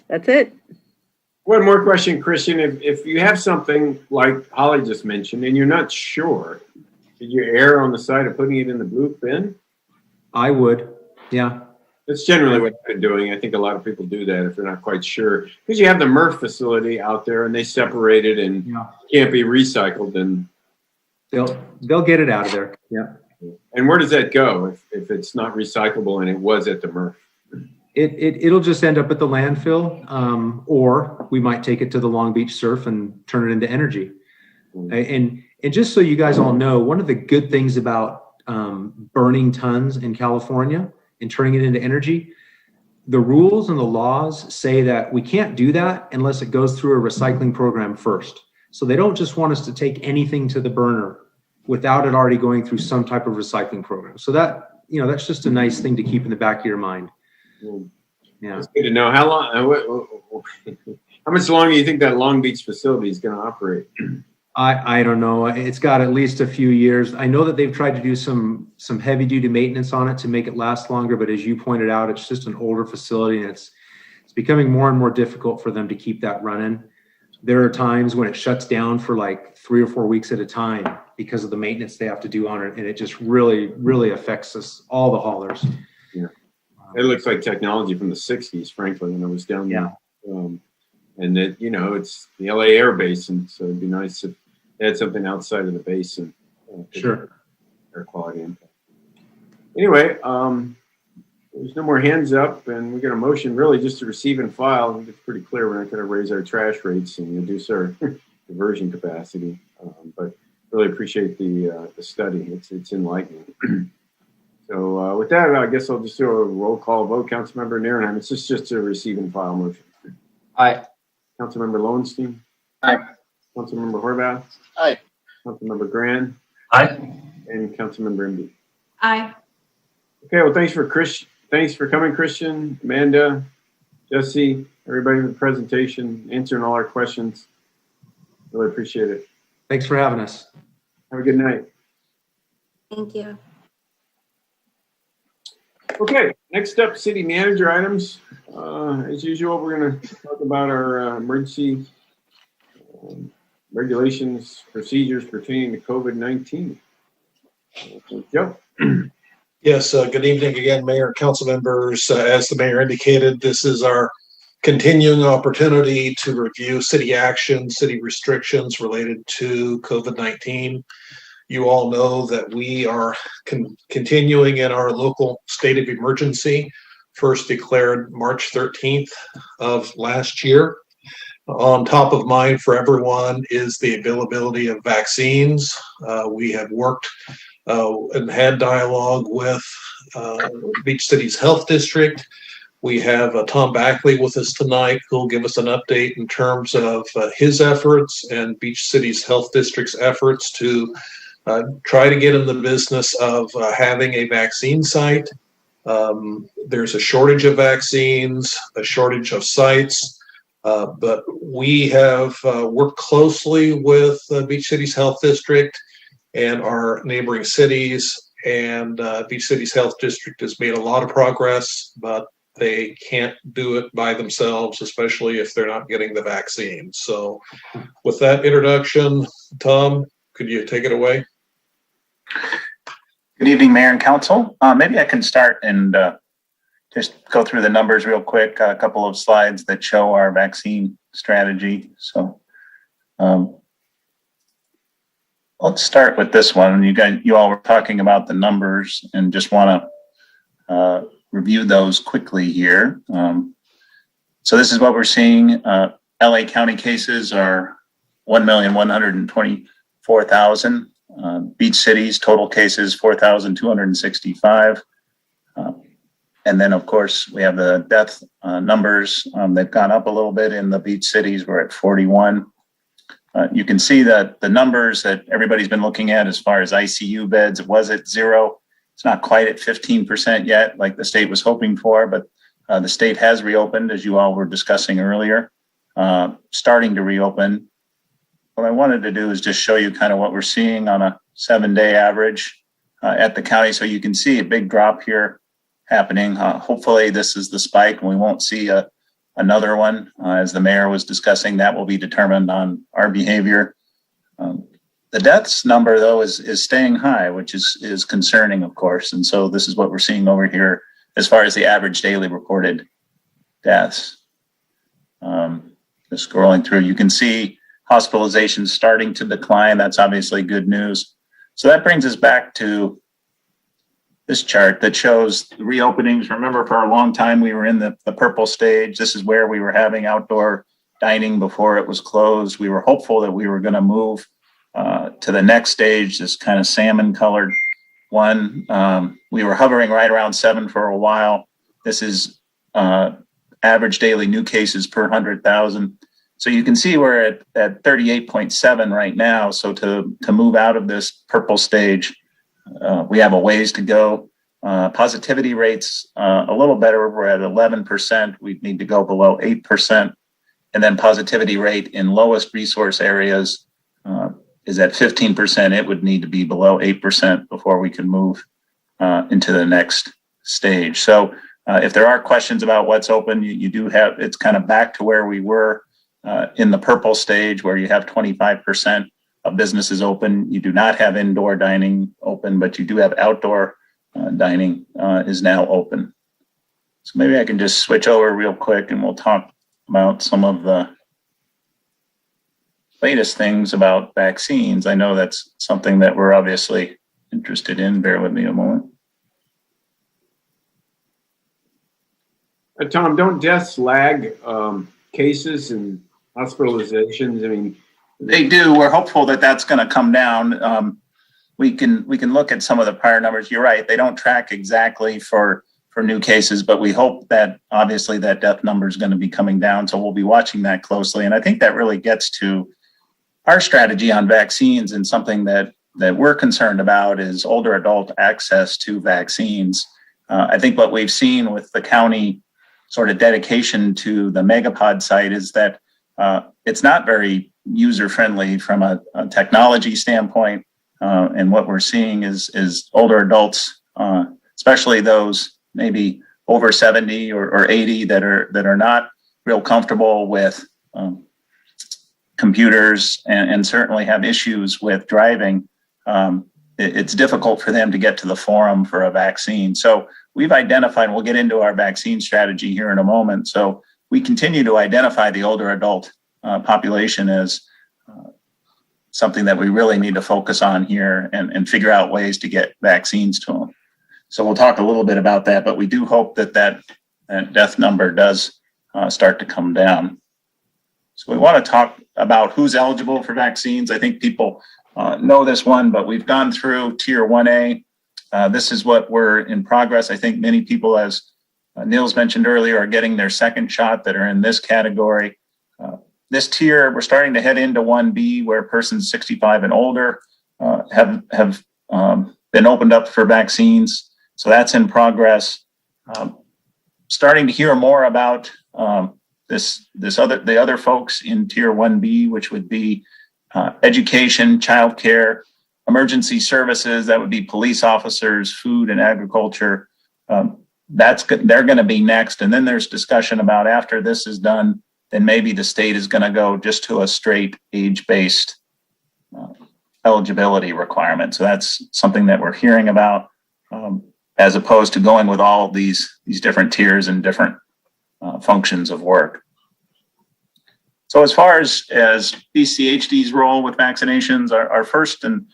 That's it. One more question, Christian. If you have something like Holly just mentioned and you're not sure, should you err on the side of putting it in the blue bin? I would, yeah. That's generally what I've been doing. I think a lot of people do that if they're not quite sure. Because you have the MRF facility out there and they separate it and can't be recycled. And they'll get it out of there. Yeah. And where does that go if it's not recyclable and it was at the MRF? It'll just end up at the landfill, or we might take it to the Long Beach Surf and turn it into energy. And just so you guys all know, one of the good things about burning tons in California and turning it into energy, the rules and the laws say that we can't do that unless it goes through a recycling program first. So they don't just want us to take anything to the burner without it already going through some type of recycling program. So that's just a nice thing to keep in the back of your mind. Yeah. It's good to know. How much longer do you think that Long Beach facility is going to operate? I don't know. It's got at least a few years. I know that they've tried to do some heavy duty maintenance on it to make it last longer, but as you pointed out, it's just an older facility and it's becoming more and more difficult for them to keep that running. There are times when it shuts down for like 3 or 4 weeks at a time because of the maintenance they have to do on it, and it just really, really affects us, all the haulers. Yeah. It looks like technology from the 60s, frankly, when I was down there. And that, it's the LA Air Basin, so it'd be nice if they had something outside of the basin. Sure. Air quality impact. Anyway, there's no more hands up, and we got a motion really just to receive and file. It's pretty clear we're not going to raise our trash rates and reduce our diversion capacity, but really appreciate the study. It's enlightening. So with that, I guess I'll just do a roll call vote. Councilmember Narenheim, it's just a receive and file motion. Aye. Councilmember Lowenstein. Aye. Councilmember Horvath. Aye. Councilmember Grand. Aye. And Councilmember Emby. Aye. Okay, well, thanks for coming, Christian, Amanda, Jesse, everybody in the presentation, answering all our questions. Really appreciate it. Thanks for having us. Have a good night. Thank you. Okay, next up, city manager items. As usual, we're going to talk about our emergency regulations, procedures pertaining to COVID-19. Joe. Yes, good evening again, Mayor and council members. As the mayor indicated, this is our continuing opportunity to review city action, city restrictions related to COVID-19. You all know that we are continuing in our local state of emergency, first declared March 13th of last year. On top of mind for everyone is the availability of vaccines. We have worked and had dialogue with Beach City's Health District. We have Tom Backley with us tonight, who will give us an update in terms of his efforts and Beach City's Health District's efforts to try to get in the business of having a vaccine site. There's a shortage of vaccines, a shortage of sites, but we have worked closely with Beach City's Health District and our neighboring cities, and Beach City's Health District has made a lot of progress, but they can't do it by themselves, especially if they're not getting the vaccine. So with that introduction, Tom, could you take it away? Good evening, Mayor and Council. Maybe I can start and just go through the numbers real quick, a couple of slides that show our vaccine strategy. So let's start with this one. You all were talking about the numbers and just want to review those quickly here. So this is what we're seeing. LA County cases are 1,124,000. Beach City's total cases, 4,265. And then, of course, we have the death numbers. They've gone up a little bit in the Beach Cities. We're at 41. You can see that the numbers that everybody's been looking at as far as ICU beds, it was at 0. It's not quite at 15% yet, like the state was hoping for, but the state has reopened, as you all were discussing earlier, starting to reopen. What I wanted to do is just show you kind of what we're seeing on a 7-day average at the county. So you can see a big drop here happening. Hopefully this is the spike and we won't see another one. As the mayor was discussing, that will be determined on our behavior. The deaths number, though, is staying high, which is concerning, of course. And so this is what we're seeing over here as far as the average daily reported deaths. Just scrolling through, you can see hospitalizations starting to decline. That's obviously good news. So that brings us back to this chart that shows the reopenings. Remember, for a long time, we were in the purple stage. This is where we were having outdoor dining before it was closed. We were hopeful that we were going to move to the next stage, this kind of salmon colored one. We were hovering right around 7 for a while. This is average daily new cases per 100,000. So you can see we're at 38.7 right now. So to move out of this purple stage, we have a ways to go. Positivity rates a little better. We're at 11%. We need to go below 8%. And then positivity rate in lowest resource areas is at 15%. It would need to be below 8% before we can move into the next stage. So if there are questions about what's open, you do have, it's kind of back to where we were in the purple stage, where you have 25% of businesses open. You do not have indoor dining open, but you do have outdoor dining is now open. So maybe I can just switch over real quick and we'll talk about some of the latest things about vaccines. I know that's something that we're obviously interested in. Bear with me a moment. Tom, don't deaths lag cases and hospitalizations? I mean, they do. We're hopeful that that's going to come down. We can look at some of the prior numbers. You're right; they don't track exactly for new cases, but we hope that obviously that death number is going to be coming down. So we'll be watching that closely, and I think that really gets to our strategy on vaccines, and something that we're concerned about is older adult access to vaccines. I think what we've seen with the county sort of dedication to the Megapod site is that it's not very user-friendly from a technology standpoint. And what we're seeing is older adults, especially those maybe over 70 or 80 that are not real comfortable with computers and certainly have issues with driving, it's difficult for them to get to the forum for a vaccine. So we've identified, we'll get into our vaccine strategy here in a moment. So we continue to identify the older adult population as something that we really need to focus on here and figure out ways to get vaccines to them. So we'll talk a little bit about that, but we do hope that death number does start to come down. So we want to talk about who's eligible for vaccines. I think people know this one, but we've gone through Tier 1A. This is what we're in progress. I think many people, as Niels mentioned earlier, are getting their second shot that are in this category. This tier, we're starting to head into 1B, where persons 65 and older have been opened up for vaccines. So that's in progress. Starting to hear more about the other folks in Tier 1B, which would be education, childcare, emergency services. That would be police officers, food and agriculture. They're going to be next. And then there's discussion about, after this is done, then maybe the state is going to go just to a straight age-based eligibility requirement. So that's something that we're hearing about, as opposed to going with all these different tiers and different functions of work. So as far as BCHD's role with vaccinations, our first and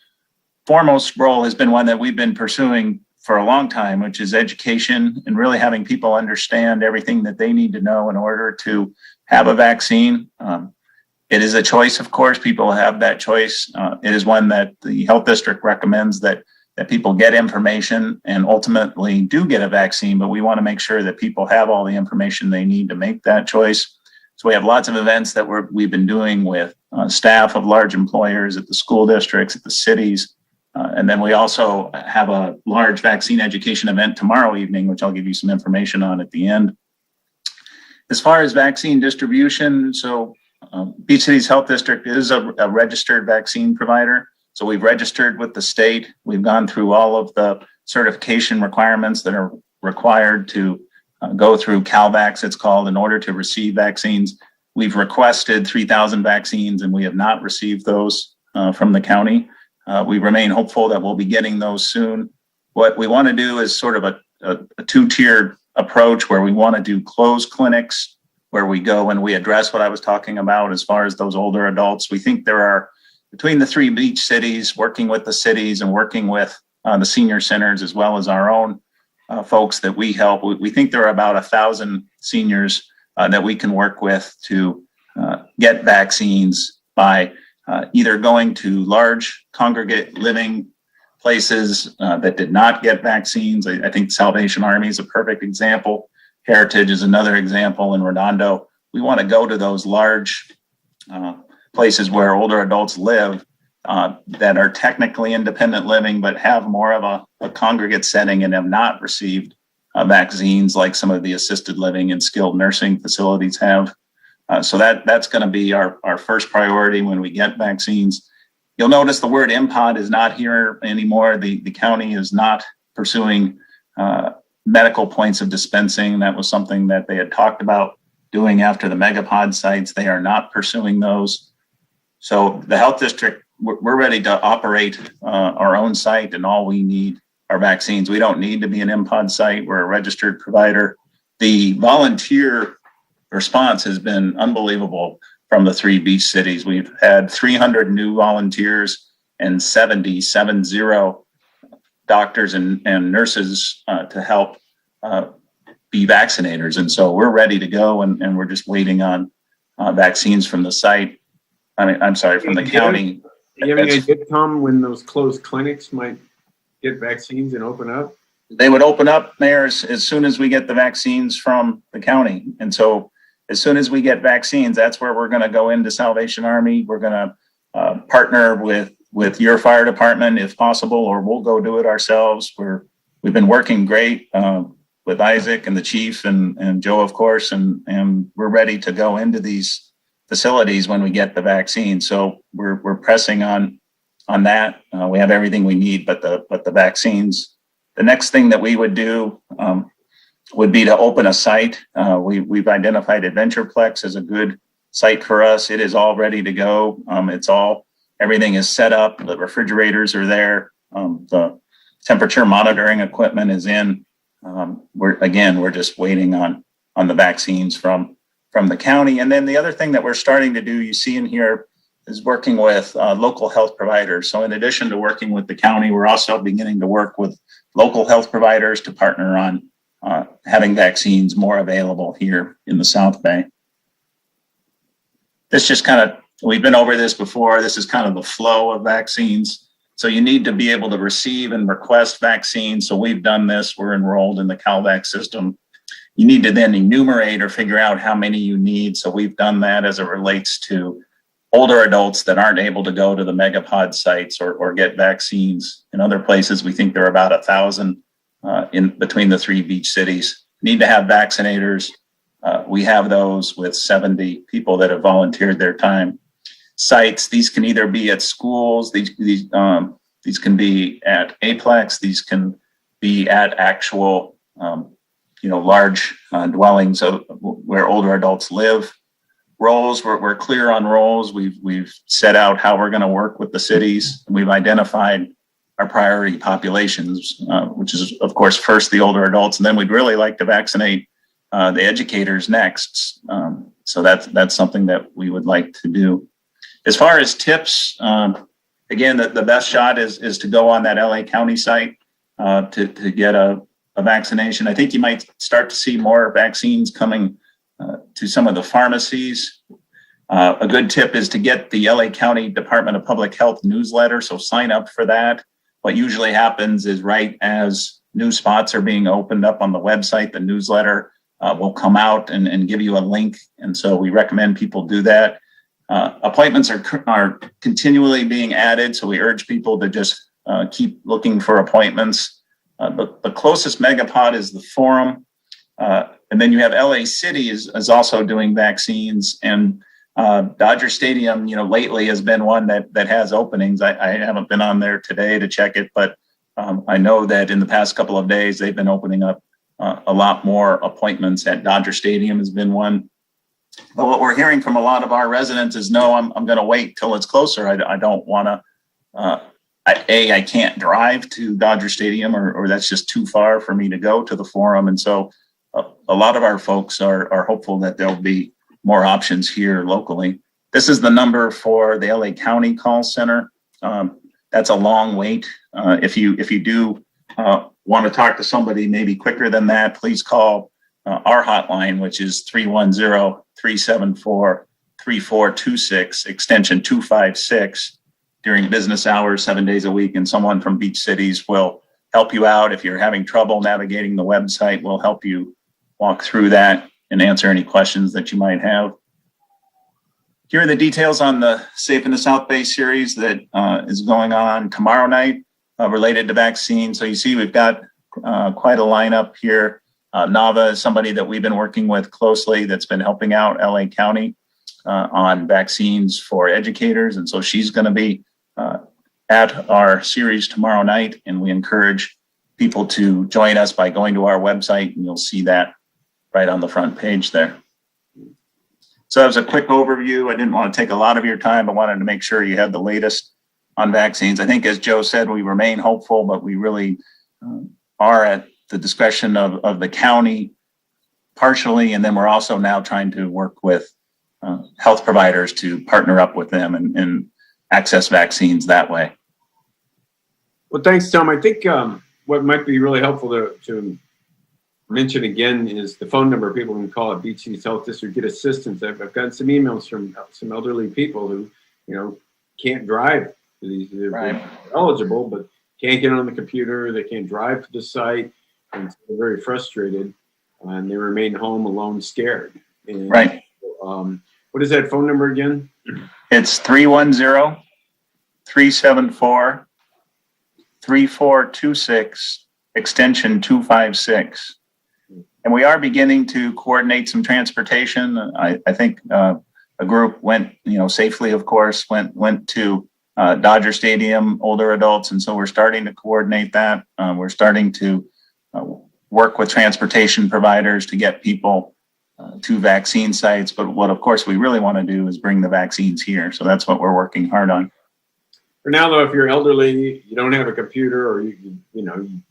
foremost role has been one that we've been pursuing for a long time, which is education and really having people understand everything that they need to know in order to have a vaccine. It is a choice, of course. People have that choice. It is one that the health district recommends that people get information and ultimately do get a vaccine, but we want to make sure that people have all the information they need to make that choice. So we have lots of events that we've been doing with staff of large employers at the school districts, at the cities. And then we also have a large vaccine education event tomorrow evening, which I'll give you some information on at the end. As far as vaccine distribution, so Beach Cities Health District is a registered vaccine provider. So we've registered with the state. We've gone through all of the certification requirements that are required to go through CalVax, it's called, in order to receive vaccines. We've requested 3,000 vaccines and we have not received those from the county. We remain hopeful that we'll be getting those soon. What we want to do is sort of a two-tiered approach, where we want to do closed clinics, where we go and we address what I was talking about as far as those older adults. We think there are, between the three beach cities, working with the cities and working with the senior centers, as well as our own folks that we help, we think there are about 1,000 seniors that we can work with to get vaccines by either going to large congregate living places that did not get vaccines. I think Salvation Army is a perfect example. Heritage is another example in Redondo. We want to go to those large places where older adults live that are technically independent living, but have more of a congregate setting and have not received vaccines like some of the assisted living and skilled nursing facilities have. So that's going to be our first priority when we get vaccines. You'll notice the word MPOD is not here anymore. The county is not pursuing medical points of dispensing. That was something that they had talked about doing after the megapod sites. They are not pursuing those. So the health district, we're ready to operate our own site, and all we need are vaccines. We don't need to be an MPOD site. We're a registered provider. The volunteer response has been unbelievable from the three beach cities. We've had 300 new volunteers and 70 doctors and nurses to help be vaccinators. And so we're ready to go, and we're just waiting on vaccines from the site. From the county. Do you have any idea, Tom, when those closed clinics might get vaccines and open up? They would open up, Mayor, as soon as we get the vaccines from the county. And so as soon as we get vaccines, that's where we're going to go into Salvation Army. We're going to partner with your fire department if possible, or we'll go do it ourselves. We've been working great with Isaac and the chief and Joe, of course, and we're ready to go into these facilities when we get the vaccine. So we're pressing on that. We have everything we need, but the vaccines. The next thing that we would do would be to open a site. We've identified Adventureplex as a good site for us. It is all ready to go. Everything is set up. The refrigerators are there. The temperature monitoring equipment is in. We're just waiting on the vaccines from the county. And then the other thing that we're starting to do, you see in here, is working with local health providers. So in addition to working with the county, we're also beginning to work with local health providers to partner on having vaccines more available here in the South Bay. This just we've been over this before. This is kind of the flow of vaccines. So you need to be able to receive and request vaccines. So we've done this. We're enrolled in the CalVac system. You need to then enumerate or figure out how many you need. So we've done that as it relates to older adults that aren't able to go to the megapod sites or get vaccines. In other places, we think there are about 1,000 in between the 3 beach cities. Need to have vaccinators. We have those with 70 people that have volunteered their time. Sites, these can either be at schools, these can be at Aplex, these can be at actual, large dwellings where older adults live. Roles, we're clear on roles. We've set out how we're going to work with the cities. We've identified our priority populations, which is, of course, first the older adults, and then we'd really like to vaccinate the educators next. So that's something that we would like to do. As far as tips, again, the best shot is to go on that LA County site to get a vaccination. I think you might start to see more vaccines coming to some of the pharmacies. A good tip is to get the LA County Department of Public Health newsletter, so sign up for that. What usually happens is right as new spots are being opened up on the website, the newsletter will come out and give you a link. And so we recommend people do that. Appointments are continually being added, so we urge people to just keep looking for appointments. The closest megapod is the Forum. And then you have LA City is also doing vaccines, and Dodger Stadium, lately has been one that has openings. I haven't been on there today to check it, but I know that in the past couple of days, they've been opening up a lot more appointments. At Dodger Stadium has been one. But what we're hearing from a lot of our residents is, no, I'm going to wait till it's closer. I don't want to, I can't drive to Dodger Stadium, or that's just too far for me to go to the Forum. And so a lot of our folks are hopeful that there'll be more options here locally. This is the number for the LA County call center. That's a long wait. If you do want to talk to somebody maybe quicker than that, please call our hotline, which is 310-374-3426, extension 256, during business hours, 7 days a week. And someone from Beach Cities will help you out. If you're having trouble navigating the website, we'll help you walk through that and answer any questions that you might have. Here are the details on the Safe in the South Bay series that is going on tomorrow night related to vaccines. So you see we've got quite a lineup here. Nava is somebody that we've been working with closely that's been helping out LA County on vaccines for educators. And so she's going to be at our series tomorrow night, and we encourage people to join us by going to our website, and you'll see that right on the front page there. So that was a quick overview. I didn't want to take a lot of your time. I wanted to make sure you had the latest on vaccines. I think, as Joe said, we remain hopeful, but we really are at the discretion of the county partially, and then we're also now trying to work with health providers to partner up with them and access vaccines that way. Well, thanks, Tom. I think what might be really helpful to mention again is the phone number people can call at Beach East Health District, get assistance. I've gotten some emails from some elderly people who, can't drive. They're eligible, but can't get on the computer. They can't drive to the site, and so they're very frustrated, and they remain home alone, scared. And, right. What is that phone number again? It's 310-374-3426, extension 256. And we are beginning to coordinate some transportation. I think a group went, safely, of course, went to Dodger Stadium, older adults. And so we're starting to coordinate that. We're starting to work with transportation providers to get people to vaccine sites. But what, of course, we really want to do is bring the vaccines here. So that's what we're working hard on. For now, though, if you're elderly, you don't have a computer, or you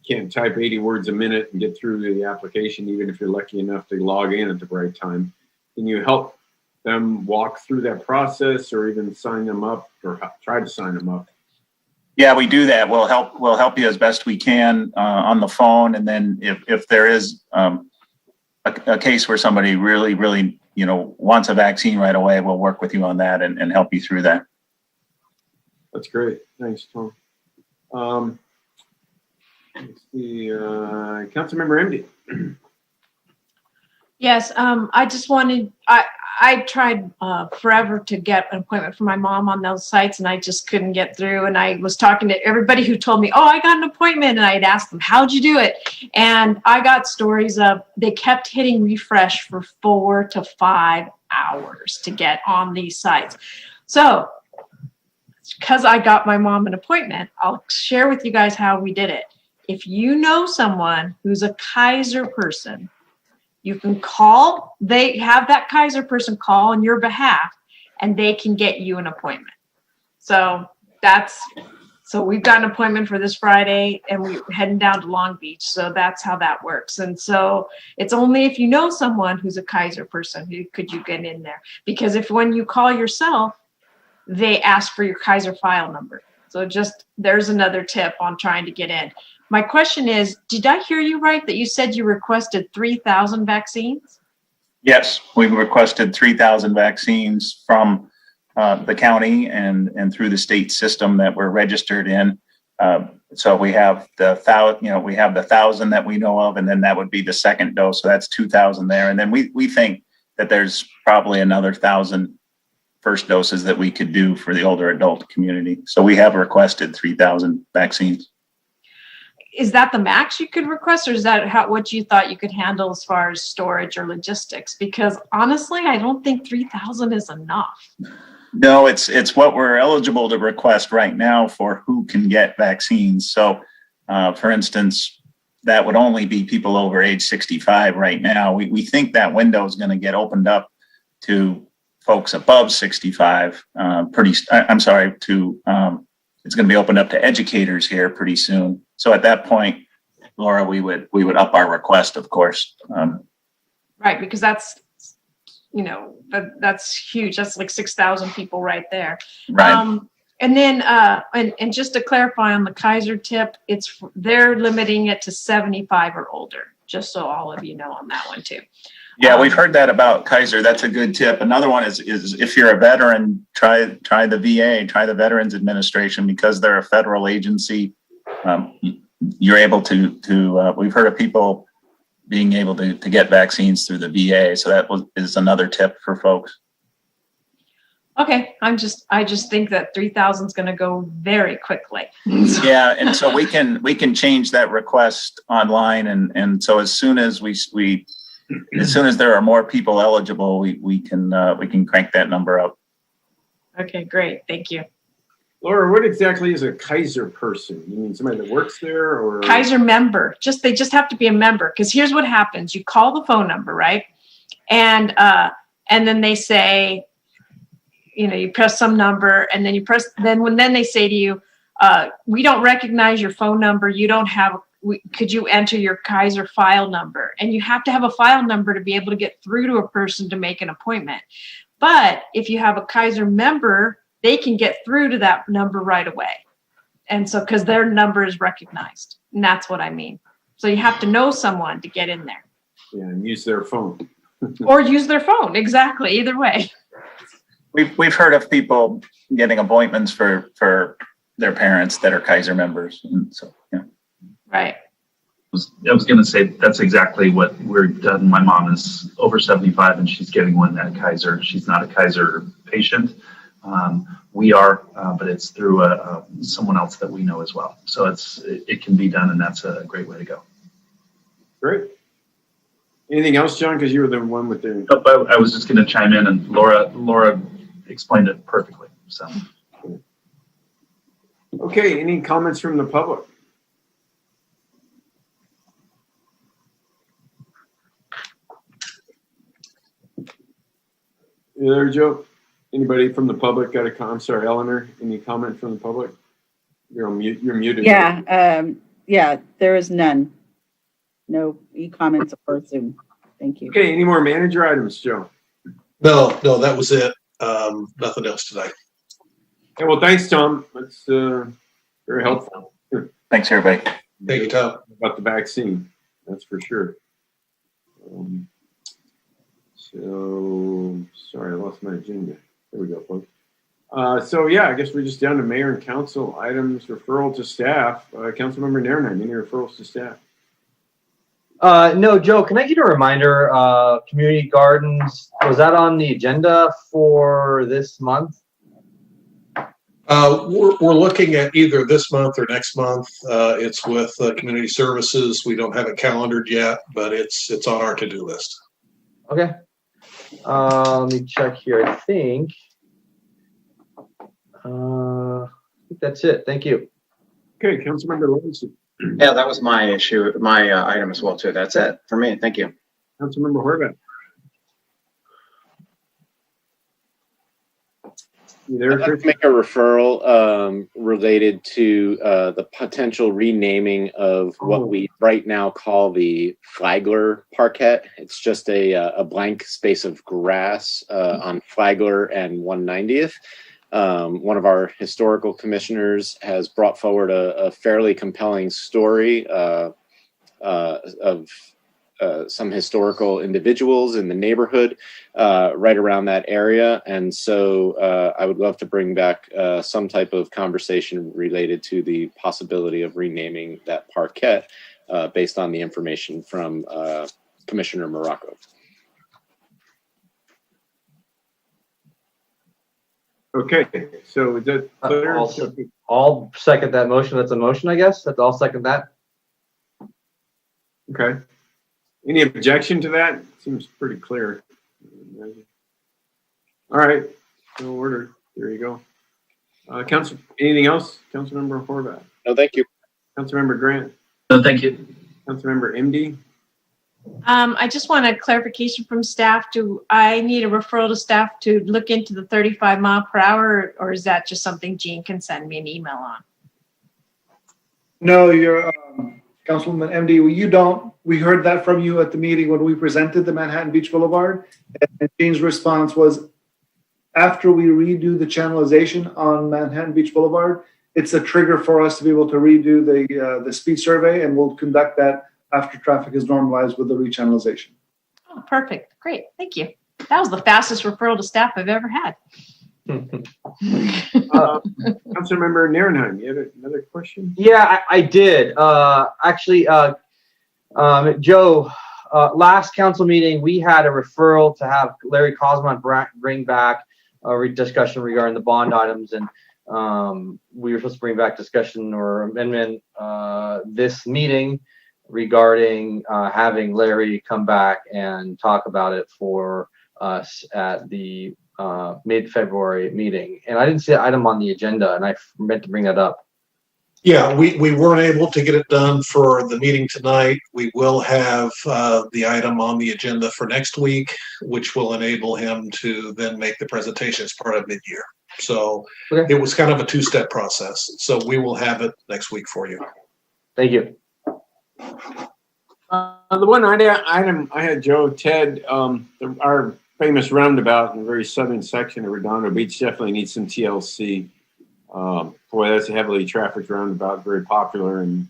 can't type 80 words a minute and get through the application, even if you're lucky enough to log in at the right time, can you help them walk through that process, or even sign them up, or try to sign them up? Yeah, we do that. We'll help you as best we can on the phone, and then if there is a case where somebody really wants a vaccine right away, we'll work with you on that and help you through that. That's great. Thanks, Tom. Let's see, Councilmember Emdy. Yes, I just wanted, I tried forever to get an appointment for my mom on those sites, and I just couldn't get through. And I was talking to everybody who told me, oh, I got an appointment, and I'd ask them, how'd you do it? And I got stories of they kept hitting refresh for 4 to 5 hours to get on these sites. So because I got my mom an appointment, I'll share with you guys how we did it. If you know someone who's a Kaiser person, you can call, they have that Kaiser person call on your behalf, and they can get you an appointment. So we've got an appointment for this Friday, and we're heading down to Long Beach. So that's how that works. And so it's only if you know someone who's a Kaiser person who could you get in there. Because when you call yourself, they ask for your Kaiser file number. So there's another tip on trying to get in. My question is, did I hear you right that you said you requested 3,000 vaccines? Yes, we've requested 3,000 vaccines from the county and through the state system that we're registered in. So we have the 1,000 that we know of, and then that would be the second dose. So that's 2,000 there. And then we think that there's probably another 1,000 first doses that we could do for the older adult community. So we have requested 3,000 vaccines. Is that the max you could request, or is that what you thought you could handle as far as storage or logistics? Because honestly, I don't think 3,000 is enough. No, it's what we're eligible to request right now for who can get vaccines. So, for instance, that would only be people over age 65 right now. We think that window is going to get opened up to folks above 65 it's going to be opened up to educators here pretty soon. So at that point, Laura, we would up our request, of course. Right, because that's huge. That's like 6,000 people right there. Right. And then and just to clarify on the Kaiser tip, they're limiting it to 75 or older. Just so all of you know on that one too. Yeah, we've heard that about Kaiser. That's a good tip. Another one is if you're a veteran, try the VA, try the Veterans Administration, because they're a federal agency. You're able to we've heard of people being able to get vaccines through the VA. So that is another tip for folks. Okay, I just think that 3,000 is going to go very quickly. Yeah, and so we can change that request online, and so as soon as there are more people eligible, we can crank that number up. Okay, great, thank you. Laura, what exactly is a Kaiser person? You mean somebody that works there, or Kaiser member? They just have to be a member, because here's what happens: you call the phone number, right, and then they say, you press some number, and then then they say to you, we don't recognize your phone number. You don't have. Could you enter your Kaiser file number? And you have to have a file number to be able to get through to a person to make an appointment. But if you have a Kaiser member, they can get through to that number right away. And so, because their number is recognized, and that's what I mean. So you have to know someone to get in there. Yeah, and use their phone. Or use their phone, exactly, either way. We've heard of people getting appointments for their parents that are Kaiser members, and so yeah. Right. I was going to say that's exactly what we've done. My mom is over 75 and she's getting one at Kaiser. She's not a Kaiser patient. We are, but it's through someone else that we know as well. So it can be done, and that's a great way to go. Great. Anything else, John? Because you were the one with the. Oh, I was just going to chime in, and Laura explained it perfectly. So. Okay. Any comments from the public? You there, Joe? Anybody from the public got a comment? I'm sorry, Eleanor, any comment from the public? You're on mute. You're muted. Yeah, there is none. No e-comments or Zoom. Thank you. Okay, any more manager items, Joe? No, that was it. Nothing else tonight. Okay, well, thanks, Tom. That's very helpful. Thanks, everybody. Thank you, Tom. About the vaccine, that's for sure. So, sorry, I lost my agenda. There we go, folks. So yeah, I guess we're just down to mayor and council items, referral to staff. Councilmember Nairnine, any referrals to staff? No, Joe, can I get a reminder, community gardens, was that on the agenda for this month? We're looking at either this month or next month. It's with community services. We don't have it calendared yet, but it's on our to-do list. Okay. Let me check here. I think that's it. Thank you. Okay, Councilmember Levinson. Yeah, that was my issue, my item as well too. That's it for me. Thank you. Councilmember Horvath. I'd like to make a referral related to the potential renaming of what we right now call the Flagler Parquet. It's just a blank space of grass on Flagler and 190th. One of our historical commissioners has brought forward a fairly compelling story of some historical individuals in the neighborhood right around that area. And so I would love to bring back some type of conversation related to the possibility of renaming that parquet based on the information from Commissioner Morocco. Okay, so is that clear? I'll second that motion. That's a motion, I guess. I'll second that. Okay. Any objection to that? Seems pretty clear. All right, no order. There you go. Council, anything else? Councilmember Horvath. No, thank you. Councilmember Grant. No, thank you. Councilmember MD. I just want a clarification from staff. Do I need a referral to staff to look into the 35 mile per hour, or is that just something Gene can send me an email on? No, you're Councilman MD. You don't. We heard that from you at the meeting when we presented the Manhattan Beach Boulevard. And Gene's response was, after we redo the channelization on Manhattan Beach Boulevard, it's a trigger for us to be able to redo the speed survey, and we'll conduct that after traffic is normalized with the rechannelization. Oh, perfect. Great. Thank you. That was the fastest referral to staff I've ever had. Councilmember Nairnine, you had another question? Yeah, I did. Actually, Joe, last council meeting, we had a referral to have Larry Cosmont bring back a discussion regarding the bond items. And we were supposed to bring back discussion or amendment this meeting regarding having Larry come back and talk about it for us at the mid-February meeting. And I didn't see the item on the agenda, and I meant to bring that up. Yeah, we weren't able to get it done for the meeting tonight. We will have the item on the agenda for next week, which will enable him to then make the presentation as part of mid-year. So It was kind of a two-step process. So we will have it next week for you. Thank you. The one item I had, Joe, Ted, our famous roundabout in the very southern section of Redondo Beach definitely needs some TLC. Boy, that's a heavily trafficked roundabout, very popular, and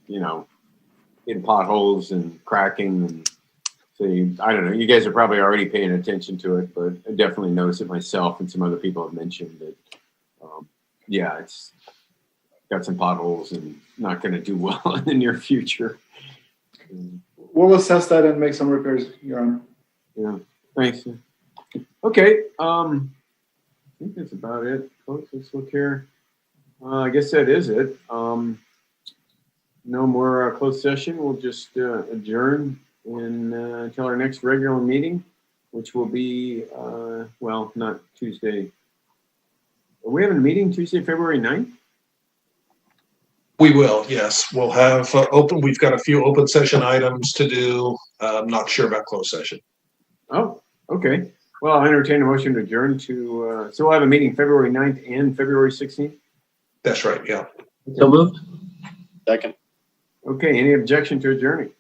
in potholes and cracking. And so I don't know. You guys are probably already paying attention to it, but I definitely noticed it myself, and some other people have mentioned that. Yeah, it's got some potholes and not going to do well in the near future. We'll assess that and make some repairs, Your Honor. Yeah, thanks. Okay, I think that's about it, folks. Let's look here. I guess that is it. No more closed session. We'll just adjourn until our next regular meeting, which will be, well, not Tuesday. Are we having a meeting Tuesday, February 9th? We will, yes. We'll have we've got a few open session items to do. I'm not sure about closed session. Oh, okay. Well, I'll entertain a motion to adjourn to, so we'll have a meeting February 9th and February 16th? That's right, yeah. So moved. Second. Okay, any objection to adjourning?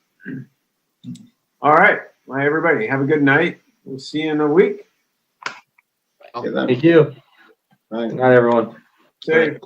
All right, well, everybody, have a good night. We'll see you in a week. Thank you. Good night, everyone. Safe.